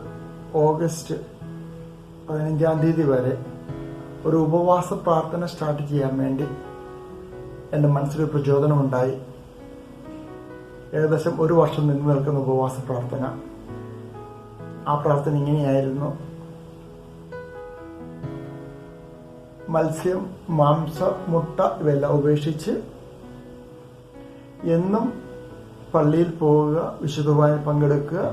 ഓഗസ്റ്റ് 15 വരെ ഒരു ഉപവാസ പ്രാർത്ഥന സ്റ്റാർട്ട് ചെയ്യാൻ വേണ്ടി എൻ്റെ മനസ്സിലൊരു പ്രചോദനമുണ്ടായി. ഏകദേശം 1 വർഷം നിന്ന് നിൽക്കുന്ന ഉപവാസ പ്രാർത്ഥന. ആ പ്രാർത്ഥന ഇങ്ങനെയായിരുന്നു: മത്സ്യം, മാംസ, മുട്ട ഇവയെല്ലാം ഉപേക്ഷിച്ച് എന്നും പള്ളിയിൽ പോവുക, വിശുദ്ധ കുർബാനയിൽ പങ്കെടുക്കുക,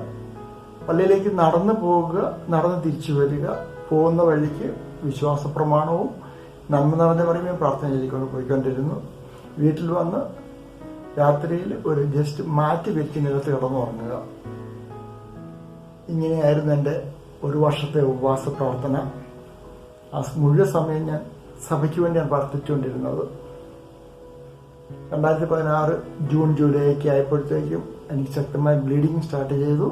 പള്ളിയിലേക്ക് നടന്നു പോവുക, നടന്ന് തിരിച്ചു വരിക, പോകുന്ന വഴിക്ക് വിശ്വാസ പ്രമാണവും നന്മ നിറഞ്ഞ പറയുമ്പോൾ പ്രാർത്ഥന ചെയ്തുകൊണ്ട് പോയിക്കൊണ്ടിരുന്നു. വീട്ടിൽ വന്ന് രാത്രിയിൽ ഒരു ജസ്റ്റ് മാറ്റി വെച്ച് നിലത്ത് കിടന്നുറങ്ങുക. ഇങ്ങനെയായിരുന്നു എൻ്റെ 1 വർഷത്തെ ഉപവാസ പ്രവർത്തന. ആ മുഴുവൻ സമയം ഞാൻ സഭയ്ക്ക് വേണ്ടിയാണ് പ്രാർത്ഥിച്ചുകൊണ്ടിരുന്നത്. 2016 ജൂൺ ജൂലൈ ഒക്കെ ആയപ്പോഴത്തേക്കും എനിക്ക് ശക്തമായ ബ്ലീഡിങ് സ്റ്റാർട്ട് ചെയ്തു.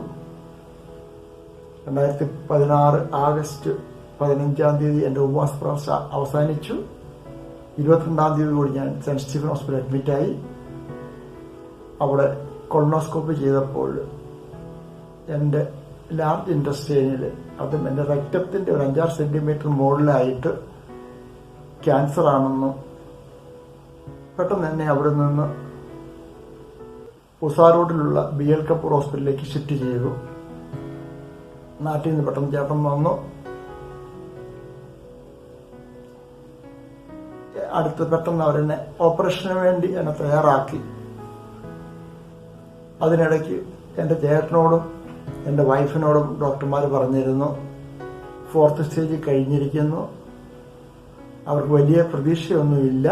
2016 ആഗസ്റ്റ് 15 എൻ്റെ ഉപവാസ പ്രാർത്ഥന അവസാനിച്ചു. 22 കൂടി ഞാൻ സെന്റ് സ്റ്റീഫൻ ഹോസ്പിറ്റൽ അഡ്മിറ്റായി. അവിടെ കൊളോണോസ്കോപ്പി ചെയ്തപ്പോൾ എൻ്റെ ലാർജ് ഇൻറ്റസ്റ്റൈനിൽ, അതും എൻ്റെ രക്തത്തിൻ്റെ ഒരു 5-6 സെന്റിമീറ്റർ മുകളിലായിട്ട് ക്യാൻസർ ആണെന്നും പെട്ടെന്ന് തന്നെ അവിടെ നിന്ന് ഉസാ റോഡിലുള്ള BL കപൂർ ഹോസ്പിറ്റലിലേക്ക് ഷിഫ്റ്റ് ചെയ്തു. നാട്ടിൽ നിന്ന് പെട്ടെന്ന് ചേട്ടൻ വന്നു. അടുത്ത് പെട്ടെന്ന് അവരെന്നെ ഓപ്പറേഷന് വേണ്ടി എന്നെ തയ്യാറാക്കി. അതിനിടയ്ക്ക് എൻ്റെ ചേട്ടനോടും എൻ്റെ വൈഫിനോടും ഡോക്ടർമാർ പറഞ്ഞിരുന്നു 4th സ്റ്റേജ് കഴിഞ്ഞിരിക്കുന്നു, അവർക്ക് വലിയ പ്രതീക്ഷയൊന്നുമില്ല,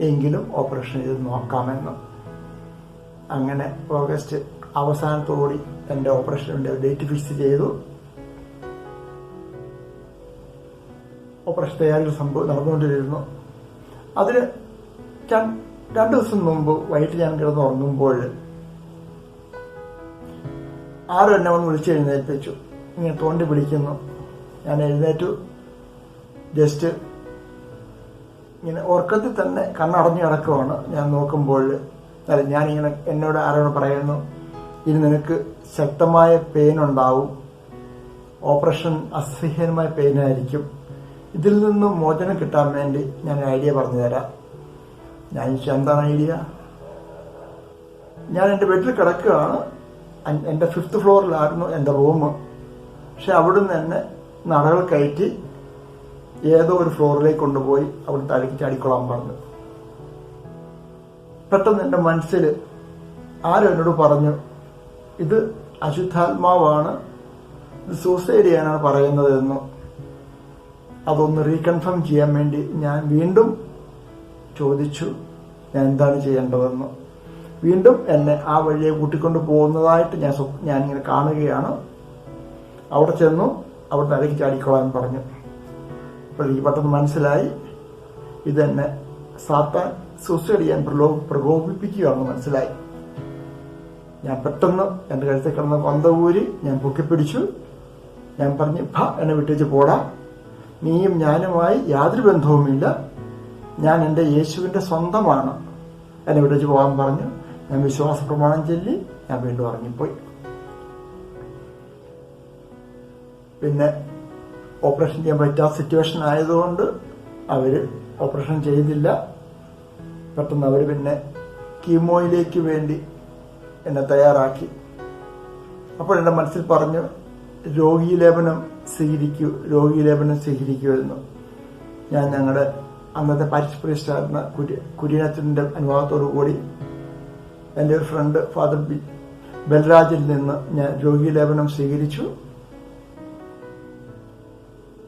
എങ്കിലും ഓപ്പറേഷൻ ചെയ്ത് നോക്കാമെന്ന്. അങ്ങനെ ഓഗസ്റ്റ് അവസാനത്തോടുകൂടി എൻ്റെ ഓപ്പറേഷൻ്റെ ഡേറ്റ് ഫിക്സ് ചെയ്തു. ഓപ്പറേഷൻ തയ്യാറികൾ നടന്നുകൊണ്ടിരുന്നു. അതിന് 2 ദിവസം മുമ്പ് വൈകിട്ട് ഞാൻ കിടന്നുറങ്ങുമ്പോൾ ആരും എന്നെ വന്ന് വിളിച്ച് എഴുന്നേൽപ്പിച്ചു. ഇങ്ങനെ തോണ്ടി പിടിക്കുന്നു. ഞാൻ എഴുന്നേറ്റു. ജസ്റ്റ് ഇങ്ങനെ ഉറക്കത്തിൽ തന്നെ കണ്ണടഞ്ഞു കിടക്കുവാണ്. ഞാൻ നോക്കുമ്പോൾ ഞാനിങ്ങനെ എന്നോട് ആരോട് പറയുന്നു, ഇനി നിനക്ക് ശക്തമായ പെയിൻ ഉണ്ടാവും, ഓപ്പറേഷൻ അസഹ്യമായ പെയിനായിരിക്കും, ഇതിൽ നിന്നും മോചനം കിട്ടാൻ വേണ്ടി ഞാൻ ഐഡിയ പറഞ്ഞു തരാം. ഞാൻ എന്താണ് ഐഡിയ? ഞാൻ എൻ്റെ ബെഡിൽ കിടക്കുകയാണ്. എൻ്റെ 5th ഫ്ലോറിലായിരുന്നു എൻ്റെ റൂം. പക്ഷെ അവിടുന്ന് തന്നെ നടകൾ കയറ്റി ഏതോ ഒരു ഫ്ലോറിലേക്ക് കൊണ്ടുപോയി അവിടെ തലയ്ക്ക് ചാടിക്കൊള്ളാൻ പറഞ്ഞു. പെട്ടെന്ന് എൻ്റെ മനസ്സിൽ ആരും എന്നോട് പറഞ്ഞു, ഇത് അശുദ്ധാത്മാവാണ്, ഇത് സൂസൈഡ് ചെയ്യാനാണ് പറയുന്നതെന്ന്. അതൊന്ന് റീകൺഫേം ചെയ്യാൻ വേണ്ടി ഞാൻ വീണ്ടും ചോദിച്ചു ഞാൻ എന്താണ് ചെയ്യേണ്ടതെന്ന്. വീണ്ടും എന്നെ ആ വഴിയെ കൂട്ടിക്കൊണ്ട് പോകുന്നതായിട്ട് ഞാനിങ്ങനെ കാണുകയാണ്. അവിടെ ചെന്നു, അവിടെ തലയ്ക്ക് ചാടിക്കൊള്ളാൻ പറഞ്ഞു. അപ്പോൾ എനിക്ക് പെട്ടെന്ന് മനസ്സിലായി ഇതെന്നെ സാത്താൻ സൂസൈഡ് ചെയ്യാൻ പ്രകോപിപ്പിക്കുകയാണെന്ന് മനസ്സിലായി. ഞാൻ പെട്ടെന്ന് എൻ്റെ കഴുത്തിൽ കിടന്ന കൊന്ത ഊരി ഞാൻ പൊക്കിപ്പിടിച്ചു. ഞാൻ പറഞ്ഞു, എന്നെ വിട്ടേച്ച് പോടാ, നീയും ഞാനുമായി യാതൊരു ബന്ധവുമില്ല, ഞാൻ എൻ്റെ യേശുവിൻ്റെ സ്വന്തമാണ്, എന്നെ വിട്ടേച്ച് പോകാൻ പറഞ്ഞു. ഞാൻ വിശ്വാസ പ്രമാണം ചൊല്ലി ഞാൻ വീണ്ടും ഇറങ്ങിപ്പോയി. പിന്നെ ഓപ്പറേഷൻ ചെയ്യാൻ പറ്റാത്ത സിറ്റുവേഷൻ ആയതുകൊണ്ട് അവർ ഓപ്പറേഷൻ ചെയ്തില്ല. പെട്ടെന്ന് അവർ പിന്നെ കീമോയിലേക്ക് വേണ്ടി എന്നെ തയ്യാറാക്കി. അപ്പോൾ എൻ്റെ മനസ്സിൽ പറഞ്ഞു, രോഗീലേപനം സ്വീകരിക്കൂ എന്ന്. ഞാൻ ഞങ്ങളുടെ അന്നത്തെ പാരിഷ് പ്രീസ്റ്റായിരുന്ന കുര്യനത്തിൻ്റെ അനുഭവത്തോടു കൂടി എൻ്റെ ഒരു ഫ്രണ്ട് ഫാദർ ബൽരാജിൽ നിന്ന് ഞാൻ രോഗീലേപനം സ്വീകരിച്ചു.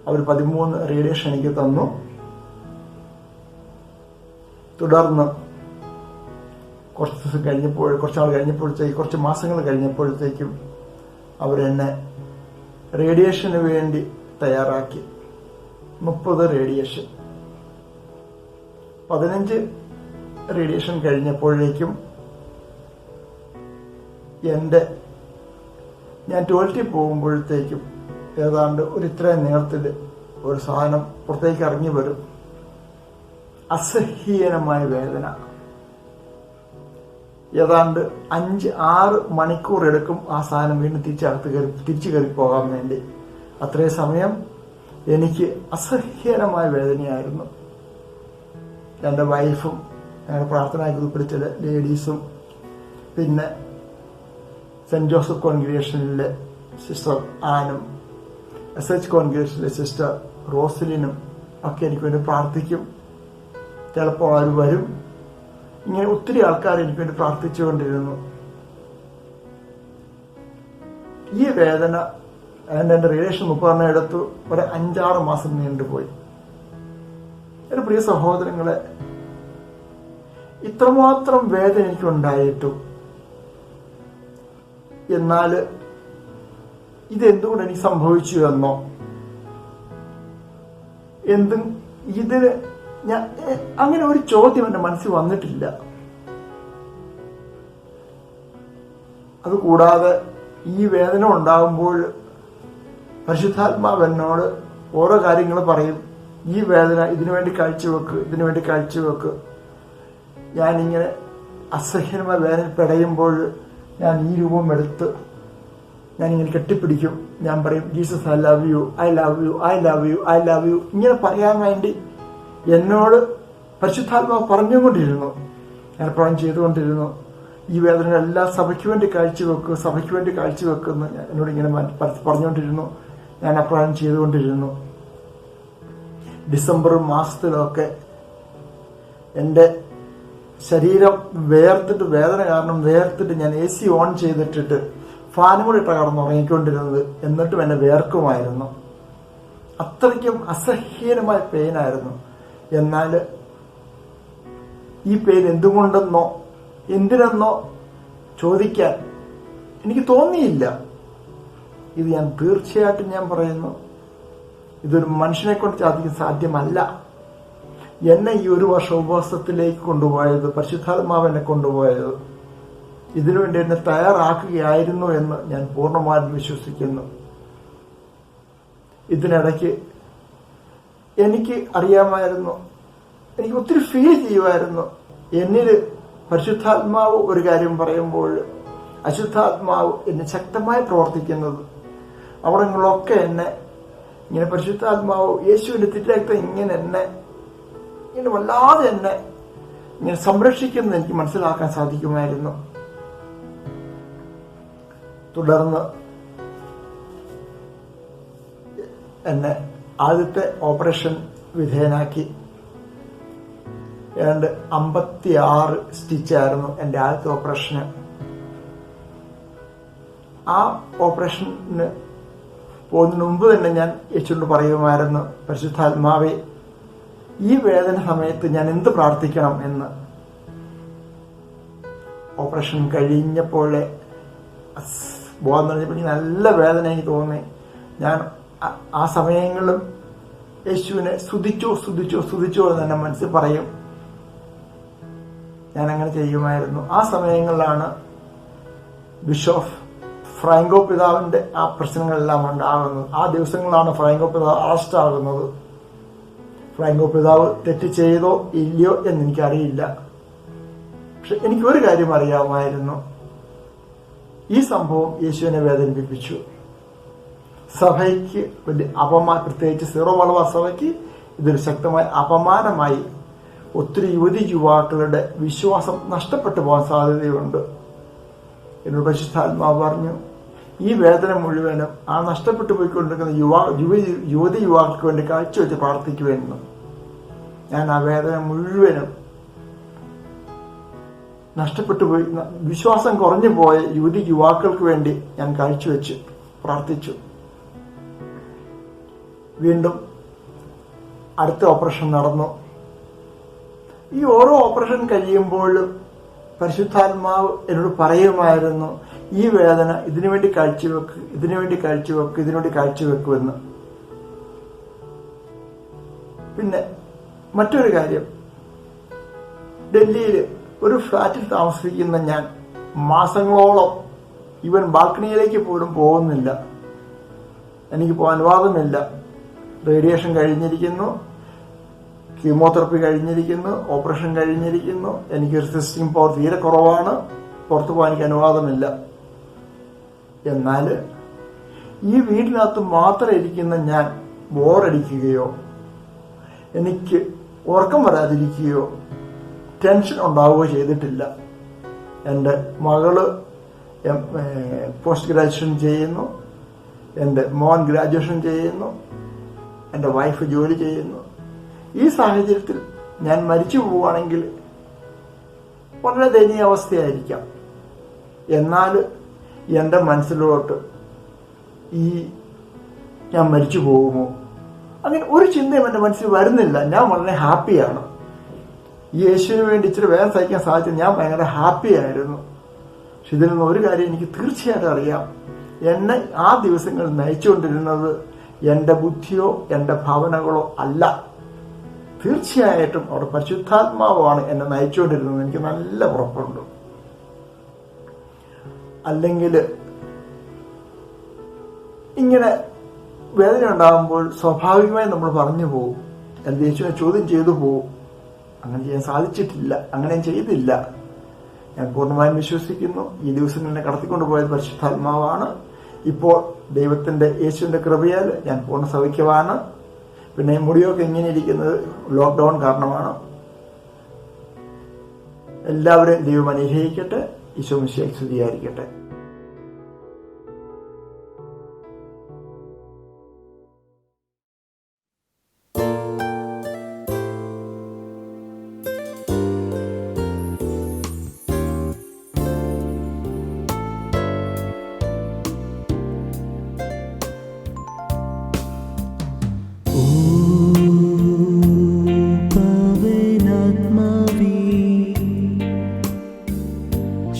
അവർ 13 റേഡിയേഷൻ എനിക്ക് തന്നു. തുടർന്ന് കുറച്ച് മാസങ്ങൾ കഴിഞ്ഞപ്പോഴത്തേക്കും അവരെന്നെ റേഡിയേഷന് വേണ്ടി തയ്യാറാക്കി. 30 റേഡിയേഷൻ. 15 റേഡിയേഷൻ കഴിഞ്ഞപ്പോഴേക്കും ഞാൻ ടോയ്ലറ്റിൽ പോകുമ്പോഴത്തേക്കും ഏതാണ്ട് ഒരു ഇത്രയും നീളത്തിൽ ഒരു സാധനം പുറത്തേക്ക് ഇറങ്ങി വരും. അസഹ്യമായ വേദന. ഏതാണ്ട് 5-6 മണിക്കൂർ എടുക്കും ആ സാധനം വീണ്ടും തിരിച്ചു കയറി പോകാൻ വേണ്ടി. അത്രയും സമയം എനിക്ക് അസഹ്യമായ വേദനയായിരുന്നു. എൻ്റെ വൈഫും ഞങ്ങളുടെ പ്രാർത്ഥനാ ഗ്രൂപ്പിൽ ചില ലേഡീസും പിന്നെ സെന്റ് ജോസഫ് കോൺഗ്രിഗേഷനിലെ സിസ്റ്റർ ആനും SH കോൺഗ്രിഗേഷനിലെ സിസ്റ്റർ റോസലിനും ഒക്കെ എനിക്ക് വേണ്ടി പ്രാർത്ഥിക്കും. ചിലപ്പോൾ അവർ വരും. ഇങ്ങനെ ഒത്തിരി ആൾക്കാർ എനിക്ക് വേണ്ടി പ്രാർത്ഥിച്ചുകൊണ്ടിരുന്നു. ഈ വേദന എൻ്റെ റിലേഷൻ 30 എടുത്തു ഒരു 5-6 മാസം നീണ്ടുപോയി. എൻ്റെ പ്രിയ സഹോദരങ്ങളെ, ഇത്രമാത്രം വേദന എനിക്കുണ്ടായിട്ടും എന്നാൽ ഇതെന്തുകൊണ്ട് എനിക്ക് സംഭവിച്ചു എന്നോ ഇതിന് ഞാൻ അങ്ങനെ ഒരു ചോദ്യം എൻ്റെ മനസ്സിൽ വന്നിട്ടില്ല. അതുകൂടാതെ ഈ വേദന ഉണ്ടാകുമ്പോൾ പരിശുദ്ധാത്മാവ് എന്നോട് ഓരോ കാര്യങ്ങൾ പറയും. ഈ വേദന ഇതിനുവേണ്ടി കാഴ്ചവെക്ക്. ഞാനിങ്ങനെ അസഹ്യമായ വേദന പിടയുമ്പോൾ ഞാൻ ഈ രൂപം എടുത്ത് ഞാനിങ്ങനെ കെട്ടിപ്പിടിക്കും. ഞാൻ പറയും, Jesus I love you, I love you, I love you, I love you. ഇങ്ങനെ പറയാൻ വേണ്ടി എന്നോട് പരിശുദ്ധാത്മാവ് പറഞ്ഞുകൊണ്ടിരുന്നു. ഞാൻ പ്രവണം ചെയ്തുകൊണ്ടിരുന്നു. ഈ വേദനകളെല്ലാം സഭയ്ക്ക് വേണ്ടി കാഴ്ചവെക്കുമെന്ന് എന്നോട് ഇങ്ങനെ പറഞ്ഞുകൊണ്ടിരുന്നു. ഞാൻ അപ്രകാരം ചെയ്തുകൊണ്ടിരുന്നു. ഡിസംബർ മാസത്തിലൊക്കെ എൻ്റെ ശരീരം വേദന കാരണം വേർത്തിട്ട് ഞാൻ AC ഓൺ ചെയ്തിട്ടിട്ട് ഫാനും കൂടി ഇട്ട കടന്ന് ഉറങ്ങിക്കൊണ്ടിരുന്നത്. എന്നിട്ടും എന്നെ വേർക്കുമായിരുന്നു. അത്രയ്ക്കും അസഹ്യമായ പെയിനായിരുന്നു. എന്നാൽ ഈ പെയിൻ എന്തിനെന്നോ ചോദിക്കാൻ എനിക്ക് തോന്നിയില്ല. ഇത് ഞാൻ തീർച്ചയായിട്ടും ഞാൻ പറയുന്നു, ഇതൊരു മനുഷ്യനെ കൊണ്ട് സാധ്യമല്ല. എന്നെ ഈ 1 വർഷം ഉപവാസത്തിലേക്ക് കൊണ്ടുപോയത് പരിശുദ്ധാത്മാവ് എന്നെ കൊണ്ടുപോയത് ഇതിനുവേണ്ടി എന്നെ തയ്യാറാക്കുകയായിരുന്നു എന്ന് ഞാൻ പൂർണ്ണമായും വിശ്വസിക്കുന്നു. ഇതിനിടയ്ക്ക് എനിക്ക് അറിയാമായിരുന്നു, എനിക്ക് ഒത്തിരി ഫീൽ ചെയ്യുമായിരുന്നു. എന്നിൽ പരിശുദ്ധാത്മാവ് ഒരു കാര്യം പറയുമ്പോൾ അശുദ്ധാത്മാവ് എന്നെ ശക്തമായി പ്രവർത്തിക്കുന്നത്. അവിടങ്ങളിലൊക്കെ എന്നെ ഇങ്ങനെ പരിശുദ്ധാത്മാവ് യേശുവിന്റെ തിരുരക്തം ഇങ്ങനെ വല്ലാതെ എന്നെ ഇങ്ങനെ സംരക്ഷിക്കുന്നത് എനിക്ക് മനസ്സിലാക്കാൻ സാധിക്കുമായിരുന്നു. തുടർന്ന് എന്നെ ആദ്യത്തെ ഓപ്പറേഷൻ വിധേയനാക്കി. ഏതാണ്ട് 56 സ്റ്റിച്ചായിരുന്നു എൻ്റെ ആദ്യത്തെ ഓപ്പറേഷന്. ആ ഓപ്പറേഷന് പോകുന്നതിന് മുമ്പ് തന്നെ ഞാൻ യേശുവിനോട് പറയുമായിരുന്നു, പരിശുദ്ധാത്മാവേ, ഈ വേദന സമയത്ത് ഞാൻ എന്ത് പ്രാർത്ഥിക്കണം എന്ന്. ഓപ്പറേഷൻ കഴിഞ്ഞപ്പോഴേ ബോധം പറഞ്ഞപ്പോൾ നല്ല വേദന എനിക്ക് തോന്നി. ഞാൻ ആ സമയങ്ങളിലും യേശുവിനെ സ്തുതിച്ചോ എന്ന് എൻ്റെ മനസ്സിൽ പറയും. ഞാൻ അങ്ങനെ ചെയ്യുമായിരുന്നു. ആ സമയങ്ങളിലാണ് ബിഷപ്പ് ഫ്രാങ്കോ പിതാവിന്റെ ആ പ്രശ്നങ്ങളെല്ലാം ഉണ്ടാകുന്നത്. ആ ദിവസങ്ങളാണ് ഫ്രാങ്കോ പിതാവ് അറസ്റ്റ് ആകുന്നത്. ഫ്രാങ്കോ പിതാവ് തെറ്റ് ചെയ്തോ ഇല്ലയോ എന്ന് എനിക്കറിയില്ല. പക്ഷെ എനിക്കൊരു കാര്യം അറിയാമായിരുന്നു, ഈ സംഭവം യേശുവിനെ വേദനിപ്പിച്ചു. സഭയ്ക്ക് വലിയ പ്രത്യേകിച്ച് സീറോ മലബാർ സഭയ്ക്ക് ഇതൊരു ശക്തമായ അപമാനമായി. ഒത്തിരി യുവാക്കളുടെ വിശ്വാസം നഷ്ടപ്പെട്ടു പോകാൻ സാധ്യതയുണ്ട്. എന്നോട് പരിശുദ്ധാത്മാവ് പറഞ്ഞു, ഈ വേദന മുഴുവനും ആ നഷ്ടപ്പെട്ടു പോയിക്കൊണ്ടിരിക്കുന്ന യുവാക്കൾക്ക് വേണ്ടി കാഴ്ചവെച്ച് പ്രാർത്ഥിക്കുമെന്നും. ഞാൻ ആ വേദന മുഴുവനും നഷ്ടപ്പെട്ടു പോയി, വിശ്വാസം കുറഞ്ഞു പോയ യുവാക്കൾക്ക് വേണ്ടി ഞാൻ കാഴ്ചവെച്ച് പ്രാർത്ഥിച്ചു. വീണ്ടും അടുത്ത ഓപ്പറേഷൻ നടന്നു. ഈ ഓരോ ഓപ്പറേഷൻ കഴിയുമ്പോഴും പരിശുദ്ധാത്മാവ് എന്നോട് പറയുമായിരുന്നു, ഈ വേദന ഇതിനുവേണ്ടി കാഴ്ചവെക്കുമെന്ന്. പിന്നെ മറ്റൊരു കാര്യം, ഡൽഹിയിൽ ഒരു ഫ്ലാറ്റിൽ താമസിക്കുന്ന ഞാൻ മാസങ്ങളോളം ബാൽക്കണിയിലേക്ക് പോലും പോകുന്നില്ല. എനിക്ക് പോകാൻ അനുവാദമില്ല. റേഡിയേഷൻ കഴിഞ്ഞിരിക്കുന്നു, കീമോതെറപ്പി കഴിഞ്ഞിരിക്കുന്നു, ഓപ്പറേഷൻ കഴിഞ്ഞിരിക്കുന്നു. എനിക്ക് റെസിസ്റ്റിംഗ് പവർ തീരെ കുറവാണ്. പുറത്തു പോകാൻ എനിക്ക് അനുവാദമില്ല. എന്നാൽ ഈ വീട്ടിനകത്ത് മാത്രം ഇരിക്കുന്ന ഞാൻ ബോറടിക്കുകയോ എനിക്ക് ഉറക്കം വരാതിരിക്കുകയോ ടെൻഷൻ ഉണ്ടാവുകയോ ചെയ്തിട്ടില്ല. എൻ്റെ മകള് പോസ്റ്റ് ഗ്രാജുവേഷൻ ചെയ്യുന്നു, എൻ്റെ മോൻ ഗ്രാജുവേഷൻ ചെയ്യുന്നു, എൻ്റെ വൈഫ് ജോലി ചെയ്യുന്നു. ഈ സാഹചര്യത്തിൽ ഞാൻ മരിച്ചു പോവുകയാണെങ്കിൽ വളരെ ദയനീയ അവസ്ഥയായിരിക്കാം. എന്നാൽ എൻ്റെ മനസ്സിലോട്ട് ഞാൻ മരിച്ചു പോകുമോ അങ്ങനെ ഒരു ചിന്തയും എൻ്റെ മനസ്സിൽ വരുന്നില്ല. ഞാൻ വളരെ ഹാപ്പിയാണ്. ഈ യേശുവിന് വേണ്ടി ഇച്ചിരി വേദന സഹിക്കാൻ സാധിച്ചത് ഞാൻ ഭയങ്കര ഹാപ്പിയായിരുന്നു. പക്ഷെ ഇതിൽ നിന്ന് ഒരു കാര്യം എനിക്ക് തീർച്ചയായിട്ടും അറിയാം, എന്നെ ആ ദിവസങ്ങൾ നയിച്ചുകൊണ്ടിരുന്നത് എൻ്റെ ബുദ്ധിയോ എൻ്റെ ഭാവനകളോ അല്ല. തീർച്ചയായിട്ടും അവിടെ പരിശുദ്ധാത്മാവാണ് എന്നെ നയിച്ചുകൊണ്ടിരുന്നത്. എനിക്ക് നല്ല ഉറപ്പുണ്ട്. അല്ലെങ്കിൽ ഇങ്ങനെ വേദന ഉണ്ടാകുമ്പോൾ സ്വാഭാവികമായി നമ്മൾ പറഞ്ഞു പോകും, എൻ്റെ യേശുവിനെ ചോദ്യം ചെയ്തു പോകും. അങ്ങനെ ചെയ്യാൻ സാധിച്ചിട്ടില്ല, അങ്ങനെ ചെയ്തില്ല. ഞാൻ പൂർണ്ണമായും വിശ്വസിക്കുന്നു ഈ ദിവസം എന്നെ കടത്തിക്കൊണ്ടുപോയത് പരിശുദ്ധാത്മാവാണ്. ഇപ്പോൾ ദൈവത്തിന്റെ യേശുവിന്റെ കൃപയാൽ ഞാൻ പൂർണ്ണ സൗഖ്യമാണ്. പിന്നെ മുടിയൊക്കെ ഇങ്ങനെ ഇരിക്കുന്നത് ലോക്ക്ഡൌൺ കാരണമാണ്. എല്ലാവരെയും ദൈവം അനുഗ്രഹിക്കട്ടെ. ഈശോ മിശിഹായ്ക്ക് സ്തുതിയായിരിക്കട്ടെ.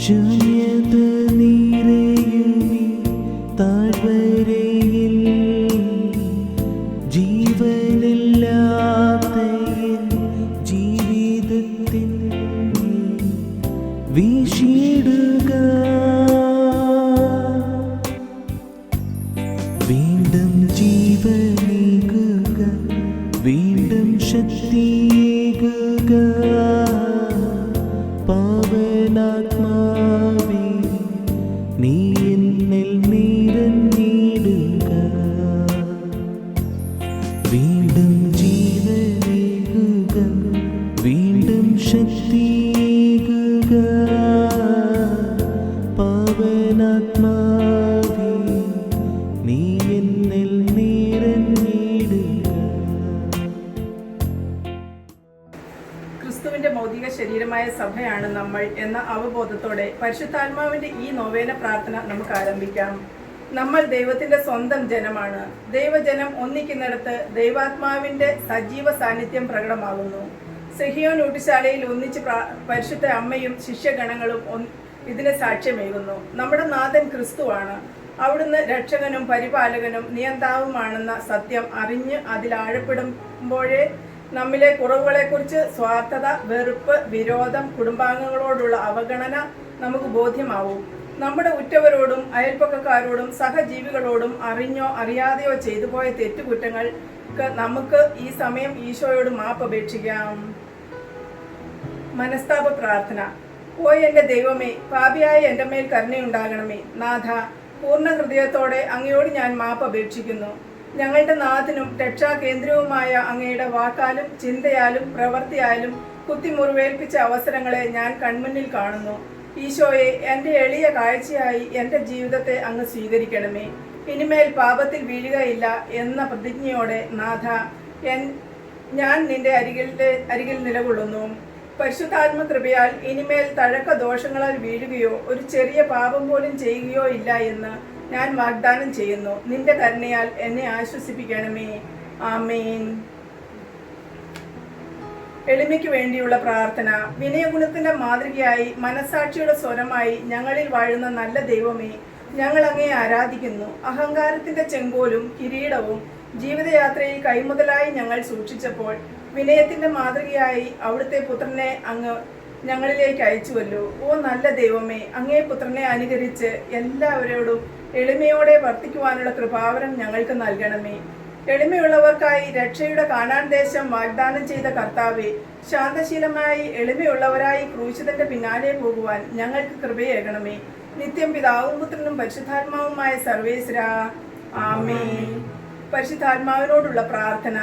ശൂന്യത നിറയുമീ താഴ്വരയിൽ ജീവനില്ലാത്ത ജീവിതത്തിൽ വീശിയിടുക. വീണ്ടും ജീവനേകുക, വീണ്ടും ശക്തിയേകുക. പാവനാത്മാവേ നീ എന്നിൽ നിറഞ്ഞിടുക. വീണ്ടും ജീവനേകുക, വീണ്ടും ശക്തിയേകുക. പാവനാത്മാവേ നീ എന്നിൽ നിറഞ്ഞിടുക. ക്രിസ്തുവിന്റെ ഭൗതിക ശരീരമായ സഭയാണ് നമ്മൾ എന്ന അവബോധത്തോടെ പരിശുദ്ധാത്മാവിന്റെ ഈ നൊവേന പ്രാർത്ഥന നമുക്ക് ആരംഭിക്കാം. നമ്മൾ ദൈവത്തിന്റെ സ്വന്തം ജനമാണ്. ദൈവജനം ഒന്നിക്കുന്നിടത്ത് ദൈവാത്മാവിന്റെ സജീവ സാന്നിധ്യം പ്രകടമാകുന്നു. സെഹിയോൻ ഊട്ടുശാലയിൽ ഒന്നിച്ച് പരിശുദ്ധ അമ്മയും ശിഷ്യഗണങ്ങളും ഇതിന് സാക്ഷ്യമേകുന്നു. നമ്മുടെ നാഥൻ ക്രിസ്തുവാണ്. അവിടുന്ന് രക്ഷകനും പരിപാലകനും നിയന്താവുമാണെന്ന സത്യം അറിഞ്ഞ് അതിലാഴപ്പെടുമ്പോഴേ നമ്മിലെ കുറവുകളെക്കുറിച്ച് സ്വാർത്ഥത, വെറുപ്പ്, വിരോധം, കുടുംബാംഗങ്ങളോടുള്ള അവഗണന നമുക്ക് ബോധ്യമാവും. നമ്മുടെ ഉറ്റവരോടും അയൽപ്പക്കക്കാരോടും സഹജീവികളോടും അറിഞ്ഞോ അറിയാതെയോ ചെയ്തു പോയ തെറ്റുകുറ്റങ്ങൾക്ക് നമുക്ക് ഈ സമയം ഈശോയോട് മാപ്പ് അപേക്ഷിക്കാം. മനസ്താപ പ്രാർത്ഥന. ഓ എൻ്റെ ദൈവമേ, പാപിയായ എൻ്റെ മേൽ കരുണയുണ്ടാകണമേ. നാഥ, പൂർണ്ണ ഹൃദയത്തോടെ അങ്ങയോട് ഞാൻ മാപ്പ് അപേക്ഷിക്കുന്നു. ഞങ്ങളുടെ നാഥനും രക്ഷാകേന്ദ്രവുമായ അങ്ങയുടെ വാക്കാലും ചിന്തയാലും പ്രവൃത്തിയാലും കുത്തിമുറിവേൽപ്പിച്ച അവസരങ്ങളെ ഞാൻ കൺമുന്നിൽ കാണുന്നു. ഈശോയെ, എൻ്റെ എളിയ കാഴ്ചയായി എൻ്റെ ജീവിതത്തെ അങ്ങ് സ്വീകരിക്കണമേ. ഇനിമേൽ പാപത്തിൽ വീഴുകയില്ല എന്ന പ്രതിജ്ഞയോടെ നാഥ, ഞാൻ നിന്റെ അരികിൽ നിലകൊള്ളുന്നു. പരിശുദ്ധാത്മ കൃപയാൽ ഇനിമേൽ തഴക്ക ദോഷങ്ങളാൽ വീഴുകയോ ഒരു ചെറിയ പാപം പോലും ചെയ്യുകയോ ഇല്ല എന്ന് ഞാൻ വാഗ്ദാനം ചെയ്യുന്നു. നിന്റെ കരുണയാൽ എന്നെ ആശ്വസിപ്പിക്കണമേ. ആമേൻ. എളിമയ്ക്ക് വേണ്ടിയുള്ള പ്രാർത്ഥന. വിനയഗുണത്തിന്റെ മാതൃകയായി മനസാക്ഷിയുടെ സ്വരമായി ഞങ്ങളിൽ വാഴുന്ന നല്ല ദൈവമേ, ഞങ്ങൾ അങ്ങയെ ആരാധിക്കുന്നു. അഹങ്കാരത്തിന്റെ ചെങ്കോലും കിരീടവും ജീവിതയാത്രയിൽ കൈമുതലായി ഞങ്ങൾ സൂക്ഷിച്ചപ്പോൾ വിനയത്തിന്റെ മാതൃകയായി അവിടുത്തെ പുത്രനെ അങ്ങ് ഞങ്ങളിലേക്ക് അയച്ചുവല്ലോ. ഓ നല്ല ദൈവമേ, അങ്ങേ പുത്രനെ അനുകരിച്ച് എല്ലാവരോടും എളിമയോടെ വർത്തിക്കുവാനുള്ള കൃപാവരം ഞങ്ങൾക്ക് നൽകണമേ. എളിമയുള്ളവർക്കായി രക്ഷയുടെ കാനാൻ ദേശം വാഗ്ദാനം ചെയ്ത കർത്താവെ, ശാന്തശീലമായി എളിമയുള്ളവരായി ക്രൂശിതന്റെ പിന്നാലെ പോകുവാൻ ഞങ്ങൾക്ക് കൃപയേകണമേ. നിത്യം പിതാവും പുത്രനും പരിശുദ്ധാത്മാവുമായ സർവേശ്വരാ, ആമേൻ. പരിശുദ്ധാത്മാവിനോടുള്ള പ്രാർത്ഥന.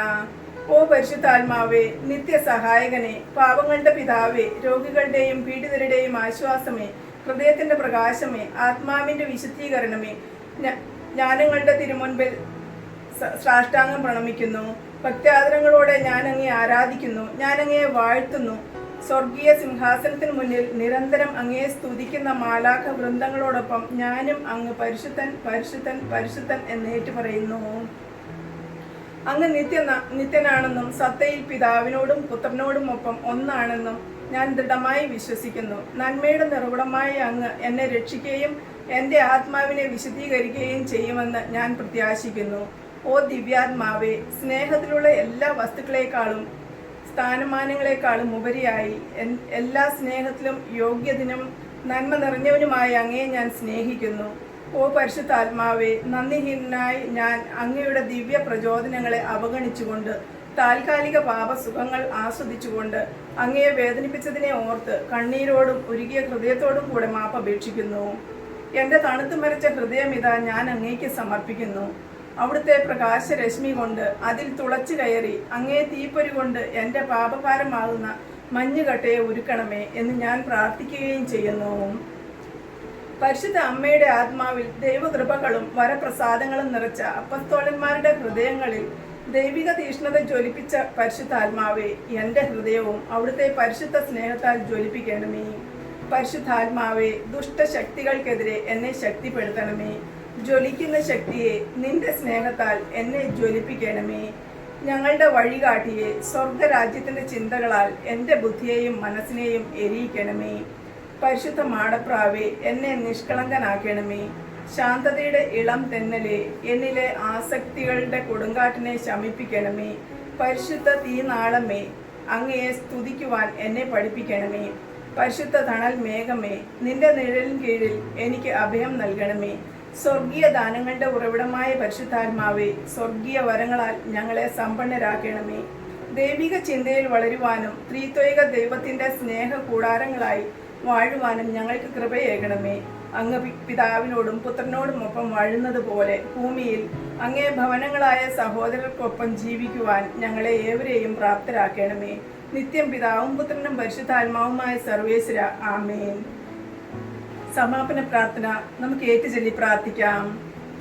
ഓ പരിശുദ്ധാത്മാവേ, നിത്യസഹായകനെ, പാപങ്ങളുടെ പിതാവേ, രോഗികളുടെയും പീഡിതരുടെയും ആശ്വാസമേ, ഹൃദയത്തിന്റെ പ്രകാശമേ, ആത്മാവിന്റെ വിശുദ്ധീകരണമേ, ജ്ഞാനങ്ങളുടെ തിരുമുൻപിൽ സാഷ്ടാംഗം പ്രണമിക്കുന്നു. ഭക്ത്യാദരങ്ങളോടെ ഞാൻ അങ്ങയെ ആരാധിക്കുന്നു. ഞാൻ അങ്ങയെ വാഴ്ത്തുന്നു. സ്വർഗീയ സിംഹാസനത്തിന് മുന്നിൽ നിരന്തരം അങ്ങയെ സ്തുതിക്കുന്ന മാലാഖ വൃന്ദങ്ങളോടൊപ്പം ഞാനും അങ്ങ് പരിശുദ്ധൻ പരിശുദ്ധൻ പരിശുദ്ധൻ എന്നേറ്റു പറയുന്നു. അങ്ങ് നിത്യനാണെന്നും സത്തയിൽ പിതാവിനോടും പുത്രനോടും ഒപ്പം ഒന്നാണെന്നും ഞാൻ ദൃഢമായി വിശ്വസിക്കുന്നു. നന്മയുടെ നിറകുടമായ അങ്ങ് എന്നെ രക്ഷിക്കുകയും എൻ്റെ ആത്മാവിനെ വിശുദ്ധീകരിക്കുകയും ചെയ്യുമെന്ന് ഞാൻ പ്രത്യാശിക്കുന്നു. ഓ ദിവ്യാത്മാവേ, സ്നേഹത്തിലുള്ള എല്ലാ വസ്തുക്കളെക്കാളും സ്ഥാനമാനങ്ങളെക്കാളും ഉപരിയായി എല്ലാ സ്നേഹത്തിലും യോഗ്യതിനും നന്മ നിറഞ്ഞവനുമായ അങ്ങയെ ഞാൻ സ്നേഹിക്കുന്നു. ഓ പരിശുദ്ധാത്മാവേ, നന്ദിഹീനനായി ഞാൻ അങ്ങയുടെ ദിവ്യ പ്രചോദനങ്ങളെ അവഗണിച്ചുകൊണ്ട് താൽക്കാലിക പാപസുഖങ്ങൾ ആസ്വദിച്ചുകൊണ്ട് അങ്ങയെ വേദനിപ്പിച്ചതിനെ ഓർത്ത് കണ്ണീരോടും ഉരുകിയ ഹൃദയത്തോടും കൂടെ മാപ്പപേക്ഷിക്കുന്നു. എൻ്റെ തണുത്തു മരിച്ച ഹൃദയമിതാ ഞാൻ അങ്ങേക്ക് സമർപ്പിക്കുന്നു. അവിടുത്തെ പ്രകാശരശ്മി കൊണ്ട് അതിൽ തുളച്ചു കയറി അങ്ങേ തീപ്പൊരി കൊണ്ട് എൻ്റെ പാപഭാരമാകുന്ന മഞ്ഞുകട്ടയെ ഉരുക്കണമേ എന്ന് ഞാൻ പ്രാർത്ഥിക്കുകയും ചെയ്യുന്നു. പരിശുദ്ധ അമ്മയുടെ ആത്മാവിൽ ദൈവകൃപകളും വരപ്രസാദങ്ങളും നിറച്ച അപ്പസ്തോലന്മാരുടെ ഹൃദയങ്ങളിൽ ദൈവിക തീഷ്ണത ജ്വലിപ്പിച്ച പരിശുദ്ധാത്മാവെ, എൻ്റെ ഹൃദയവും അവിടുത്തെ പരിശുദ്ധ സ്നേഹത്താൽ ജ്വലിപ്പിക്കണമേ. പരിശുദ്ധാത്മാവെ, ദുഷ്ടശക്തികൾക്കെതിരെ എന്നെ ശക്തിപ്പെടുത്തണമേ. ജ്വലിക്കുന്ന ശക്തിയെ നിന്റെ സ്നേഹത്താൽ എന്നെ ജ്വലിപ്പിക്കണമേ. ഞങ്ങളുടെ വഴികാട്ടിയെ, സ്വർഗരാജ്യത്തിന്റെ ചിന്തകളാൽ എൻ്റെ ബുദ്ധിയെയും മനസ്സിനെയും എരിയിക്കണമേ. പരിശുദ്ധ മാടപ്രാവെ, എന്നെ നിഷ്കളങ്കനാക്കണമേ. ശാന്തതയുടെ ഇളം തെന്നലെ, എന്നിലെ ആസക്തികളുടെ കൊടുങ്കാറ്റിനെ ശമിപ്പിക്കണമേ. പരിശുദ്ധ തീനാളമേ, അങ്ങയെ സ്തുതിക്കുവാൻ എന്നെ പഠിപ്പിക്കണമേ. പരിശുദ്ധ തണൽ മേഘമേ, നിന്റെ നിഴലിൻ കീഴിൽ എനിക്ക് അഭയം നൽകണമേ. സ്വർഗീയ ദാനങ്ങളുടെ ഉറവിടമായ പരിശുദ്ധാത്മാവെ, സ്വർഗീയ വരങ്ങളാൽ ഞങ്ങളെ സമ്പന്നരാക്കണമേ. ദൈവിക ചിന്തയിൽ വളരുവാനും ത്രിത്വൈക ദൈവത്തിന്റെ സ്നേഹ കൂടാരങ്ങളായി വാഴുവാനും ഞങ്ങൾക്ക് കൃപയേകണമേ. അങ്ങ് പിതാവിനോടും പുത്രനോടും ഒപ്പം വാഴുന്നത് പോലെ ഭൂമിയിൽ അങ്ങേ ഭവനങ്ങളായ സഹോദരർക്കൊപ്പം ജീവിക്കുവാൻ ഞങ്ങളെ ഏവരെയും പ്രാപ്തരാക്കണമേ. നിത്യം പിതാവും പുത്രനും പരിശുദ്ധാത്മാവുമായ സർവേശ്വര, ആമേൻ. സമാപന പ്രാർത്ഥന നമുക്ക് ഏറ്റുചൊല്ലി പ്രാർത്ഥിക്കാം.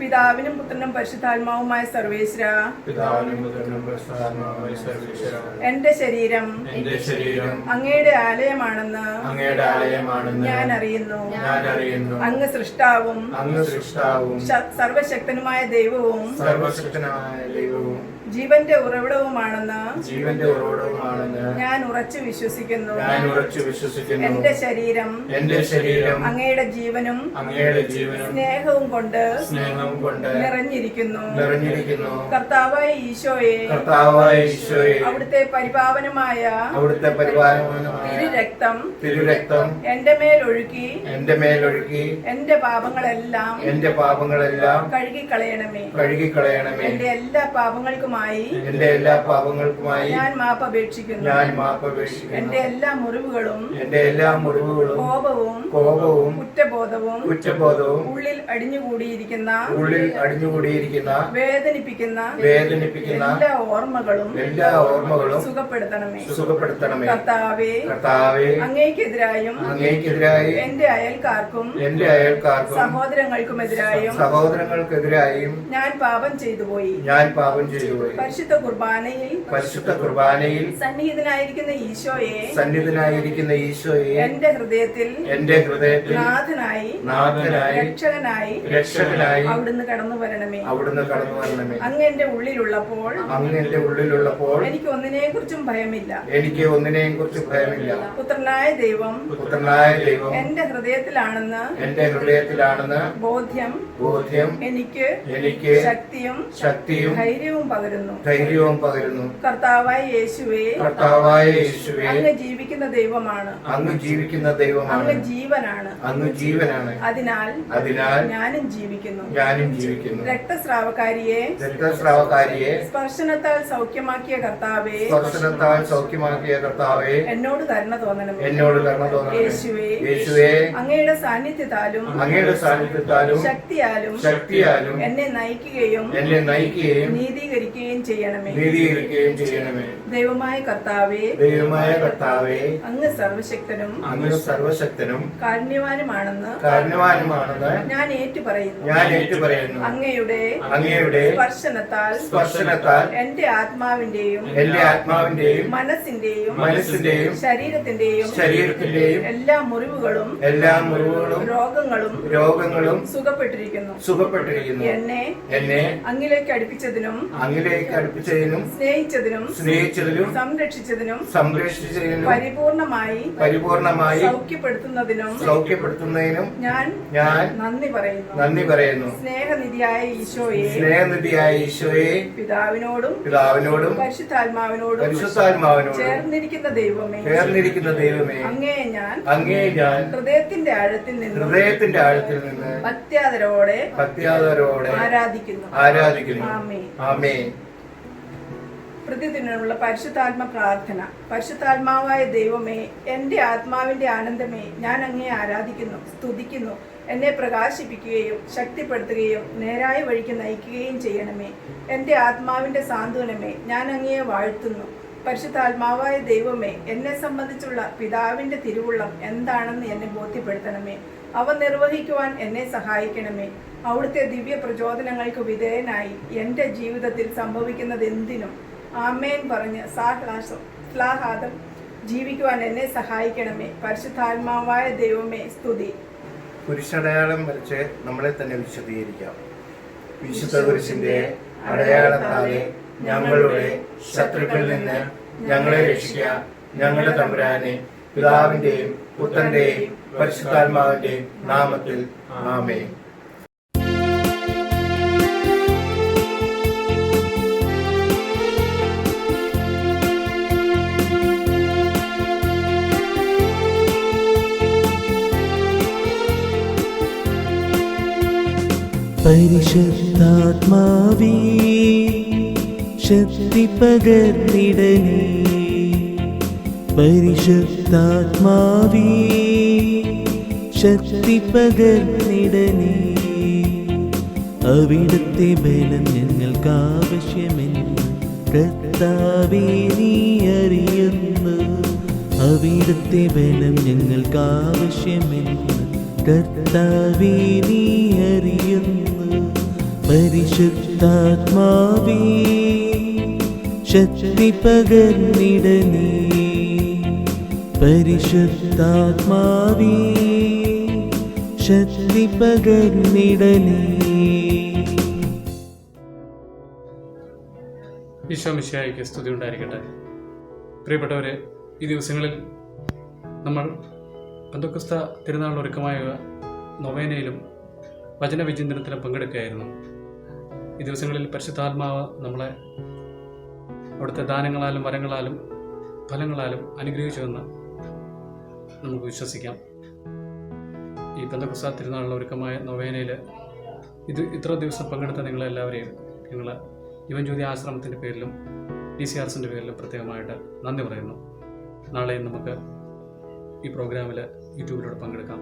പിതാവിനും പുത്രനും പരിശുദ്ധാത്മാവുമായ സർവേശ്വര, എന്റെ ശരീരം അങ്ങയുടെ ആലയമാണെന്ന് ഞാൻ അറിയുന്നു. അങ്ങ് സൃഷ്ടാവും സർവശക്തനുമായ ദൈവവും ജീവന്റെ ഉറവിടവുമാണെന്ന് ഞാൻ ഉറച്ചു വിശ്വസിക്കുന്നു. എന്റെ ശരീരം അങ്ങയുടെ ജീവനും സ്നേഹവും കൊണ്ട് സ്നേഹം കൊണ്ട് നിറഞ്ഞിരിക്കുന്നു. കർത്താവായ ഈശോയെ അവിടുത്തെ പരിപാവനമായ തിരുരക്തം എന്റെ മേൽ ഒഴുക്കി എന്റെ പാപങ്ങളെല്ലാം കഴുകിക്കളയണമേ. എന്റെ എല്ലാ പാപങ്ങൾക്കുമായി ഞാൻ മാപ്പപേക്ഷിക്കുന്നു. എന്റെ എല്ലാ മുറിവുകളും കോപവും കുറ്റബോധവും ഉള്ളിൽ അടിഞ്ഞുകൂടിയിരിക്കുന്ന വേദനിപ്പിക്കുന്ന എല്ലാ ഓർമ്മകളും സുഖപ്പെടുത്തണമേ. കർത്താവേ, അങ്ങേക്കെതിരായും എന്റെ അയൽക്കാർക്കും സഹോദരങ്ങൾക്കുമെതിരായും ഞാൻ പാപം ചെയ്തു പോയി. പരിശുദ്ധ കുർബാനയിൽ സന്നിഹിതനായിരിക്കുന്ന ഈശോയെ എന്റെ ഹൃദയത്തിൽ നാഥനായി രക്ഷകനായി അവിടുന്ന് കടന്നു വരണമേ. അങ്ങ് എന്റെ ഉള്ളിലുള്ളപ്പോൾ എനിക്ക് ഒന്നിനെയും കുറിച്ചും ഭയമില്ല. പുത്രനായ ദൈവം എന്റെ ഹൃദയത്തിലാണെന്ന് ബോധ്യം എനിക്ക് ശക്തിയും ധൈര്യവും പകരുന്നു. കർത്താവായ യേശുവേ, അങ്ങ് ജീവിക്കുന്ന ദൈവമാണ്. അങ്ങ് ജീവനാണ്. അതിനാൽ ഞാനും ജീവിക്കുന്നു. രക്തസ്രാവക്കാരിയെ സ്പർശനത്താൽ സൗഖ്യമാക്കിയ കർത്താവേ, എന്നോട് കരുണ തോന്നണമേ. യേശുവേ, അങ്ങയുടെ സാന്നിധ്യത്താലും ശക്തിയാലും എന്നെ നയിക്കുകയും നീതീകരിക്കുകയും ചെയ്യണമേ. ദൈവമായ കർത്താവേ, അങ്ങ് സർവശക്തനും കാരുണ്യവാനുമാണെന്ന് ഞാൻ ഏറ്റുപറയുന്നു. അങ്ങയുടെ സ്പർശനത്താൽ എന്റെ ആത്മാവിന്റെയും മനസ്സിന്റെയും ശരീരത്തിന്റെയും എല്ലാ മുറിവുകളും രോഗങ്ങളും സുഖപ്പെട്ടിരിക്കുന്നു. എന്നെ അങ്ങിലേക്ക് അടുപ്പിച്ചതിനും സ്നേഹിച്ചതിനും സംരക്ഷിച്ചതിനും പരിപൂർണമായി സൗഖ്യപ്പെടുത്തുന്നതിനും ഞാൻ നന്ദി പറയുന്നു. സ്നേഹനിധിയായ ഈശോയെ, പിതാവിനോടും പരിശുദ്ധാത്മാവിനോടും ചേർന്നിരിക്കുന്ന ദൈവമേ, അങ്ങേ ഞാൻ ഹൃദയത്തിന്റെ ആഴത്തിൽ നിന്ന് ഭക്ത്യാദരവോടെ ആരാധിക്കുന്നു. ആമേൻ. പ്രതിദിനമുള്ള പരിശുദ്ധാത്മ പ്രാർത്ഥന. പരിശുദ്ധാത്മാവായ ദൈവമേ, എന്റെ ആത്മാവിന്റെ ആനന്ദമേ, ഞാൻ അങ്ങേ ആരാധിക്കുന്നു, സ്തുതിക്കുന്നു. എന്നെ പ്രകാശിപ്പിക്കുകയും ശക്തിപ്പെടുത്തുകയും നേരായ വഴിക്ക് നയിക്കുകയും ചെയ്യണമേ. എന്റെ ആത്മാവിന്റെ സാന്ത്വനമേ, ഞാൻ അങ്ങയെ വാഴ്ത്തുന്നു. പരിശുദ്ധാത്മാവായ ദൈവമേ, എന്നെ സംബന്ധിച്ചുള്ള പിതാവിന്റെ തിരുവുള്ളം എന്താണെന്ന് എന്നെ ബോധ്യപ്പെടുത്തണമേ. അവ നിർവഹിക്കുവാൻ എന്നെ സഹായിക്കണമേ. അവിടുത്തെ ദിവ്യ പ്രചോദനങ്ങൾക്ക് വിധേയനായി എന്റെ ജീവിതത്തിൽ സംഭവിക്കുന്നത് എന്തിനും ആമേൻ പറഞ്ഞ് ശ്ലാഘാതം ജീവിക്കുവാൻ എന്നെ സഹായിക്കണമേ. പരിശുദ്ധാത്മാവായ ദൈവമേ, സ്തുതി. കുരിശടയാളം വരച്ച് നമ്മളെ തന്നെ വിശദീകരിക്കാം. വിശുദ്ധ കുരിശിന്റെ അടയാളത്താലെ ഞങ്ങളുടെ ശത്രുക്കളിൽ നിന്ന് ഞങ്ങളെ രക്ഷിക്കുക. ഞങ്ങളുടെ തമ്പുരാനെ, പിതാവിന്റെയും പുത്രന്റെയും പരിശുദ്ധാത്മാവിന്റെയും നാമത്തിൽ ആമേൻ. പരിശുദ്ധാത്മാവേ, ശക്തി പകർന്നിടണേ. പരിശുദ്ധാത്മാവേ, ശക്തി പകർന്നിടണേ. അവിടുത്തെ ബലം ഞങ്ങൾക്ക് ആവശ്യമെന്ന് കർത്താവേ നീ അറിയുന്നു. അവിടുത്തെ ബലം ഞങ്ങൾക്ക് ആവശ്യമെന്ന് കർത്താവേ നീ അറിയുന്നു. പരിശുദ്ധാത്മാവേ, ശക്തി പകർന്നിടണേ. പരിശുദ്ധാത്മാവേ, ശക്തി പകർന്നിടണേ. ഈശോ മിശിഹായ്ക്ക് സ്തുതി ഉണ്ടായിരിക്കട്ടെ. പ്രിയപ്പെട്ടവരെ, ഈ ദിവസങ്ങളിൽ നമ്മൾ പെന്തക്കോസ്ത തിരുനാളിന് ഒരുക്കമായ നൊവേനയിലും വചനവിചിന്തനത്തിലും പങ്കെടുക്കുകയായിരുന്നു. ഈ ദിവസങ്ങളിൽ പരിശുദ്ധാത്മാവ് നമ്മളെ അവിടുത്തെ ദാനങ്ങളാലും വരങ്ങളാലും ഫലങ്ങളാലും അനുഗ്രഹിച്ചുവെന്ന് നമുക്ക് വിശ്വസിക്കാം. ഈ പെന്തക്കോസ്ത് തിരുനാളിന് ഒരുക്കമായ നൊവേനയിൽ ഇത്ര ദിവസം പങ്കെടുത്ത നിങ്ങളെല്ലാവരെയും ഞങ്ങൾ യുവൻജ്യോതി ആശ്രമത്തിൻ്റെ പേരിലും DCRSൻ്റെ പേരിലും പ്രത്യേകമായിട്ട് നന്ദി പറയുന്നു. നാളെയും നമുക്ക് ഈ പ്രോഗ്രാമിൽ യൂട്യൂബിലൂടെ പങ്കെടുക്കാം.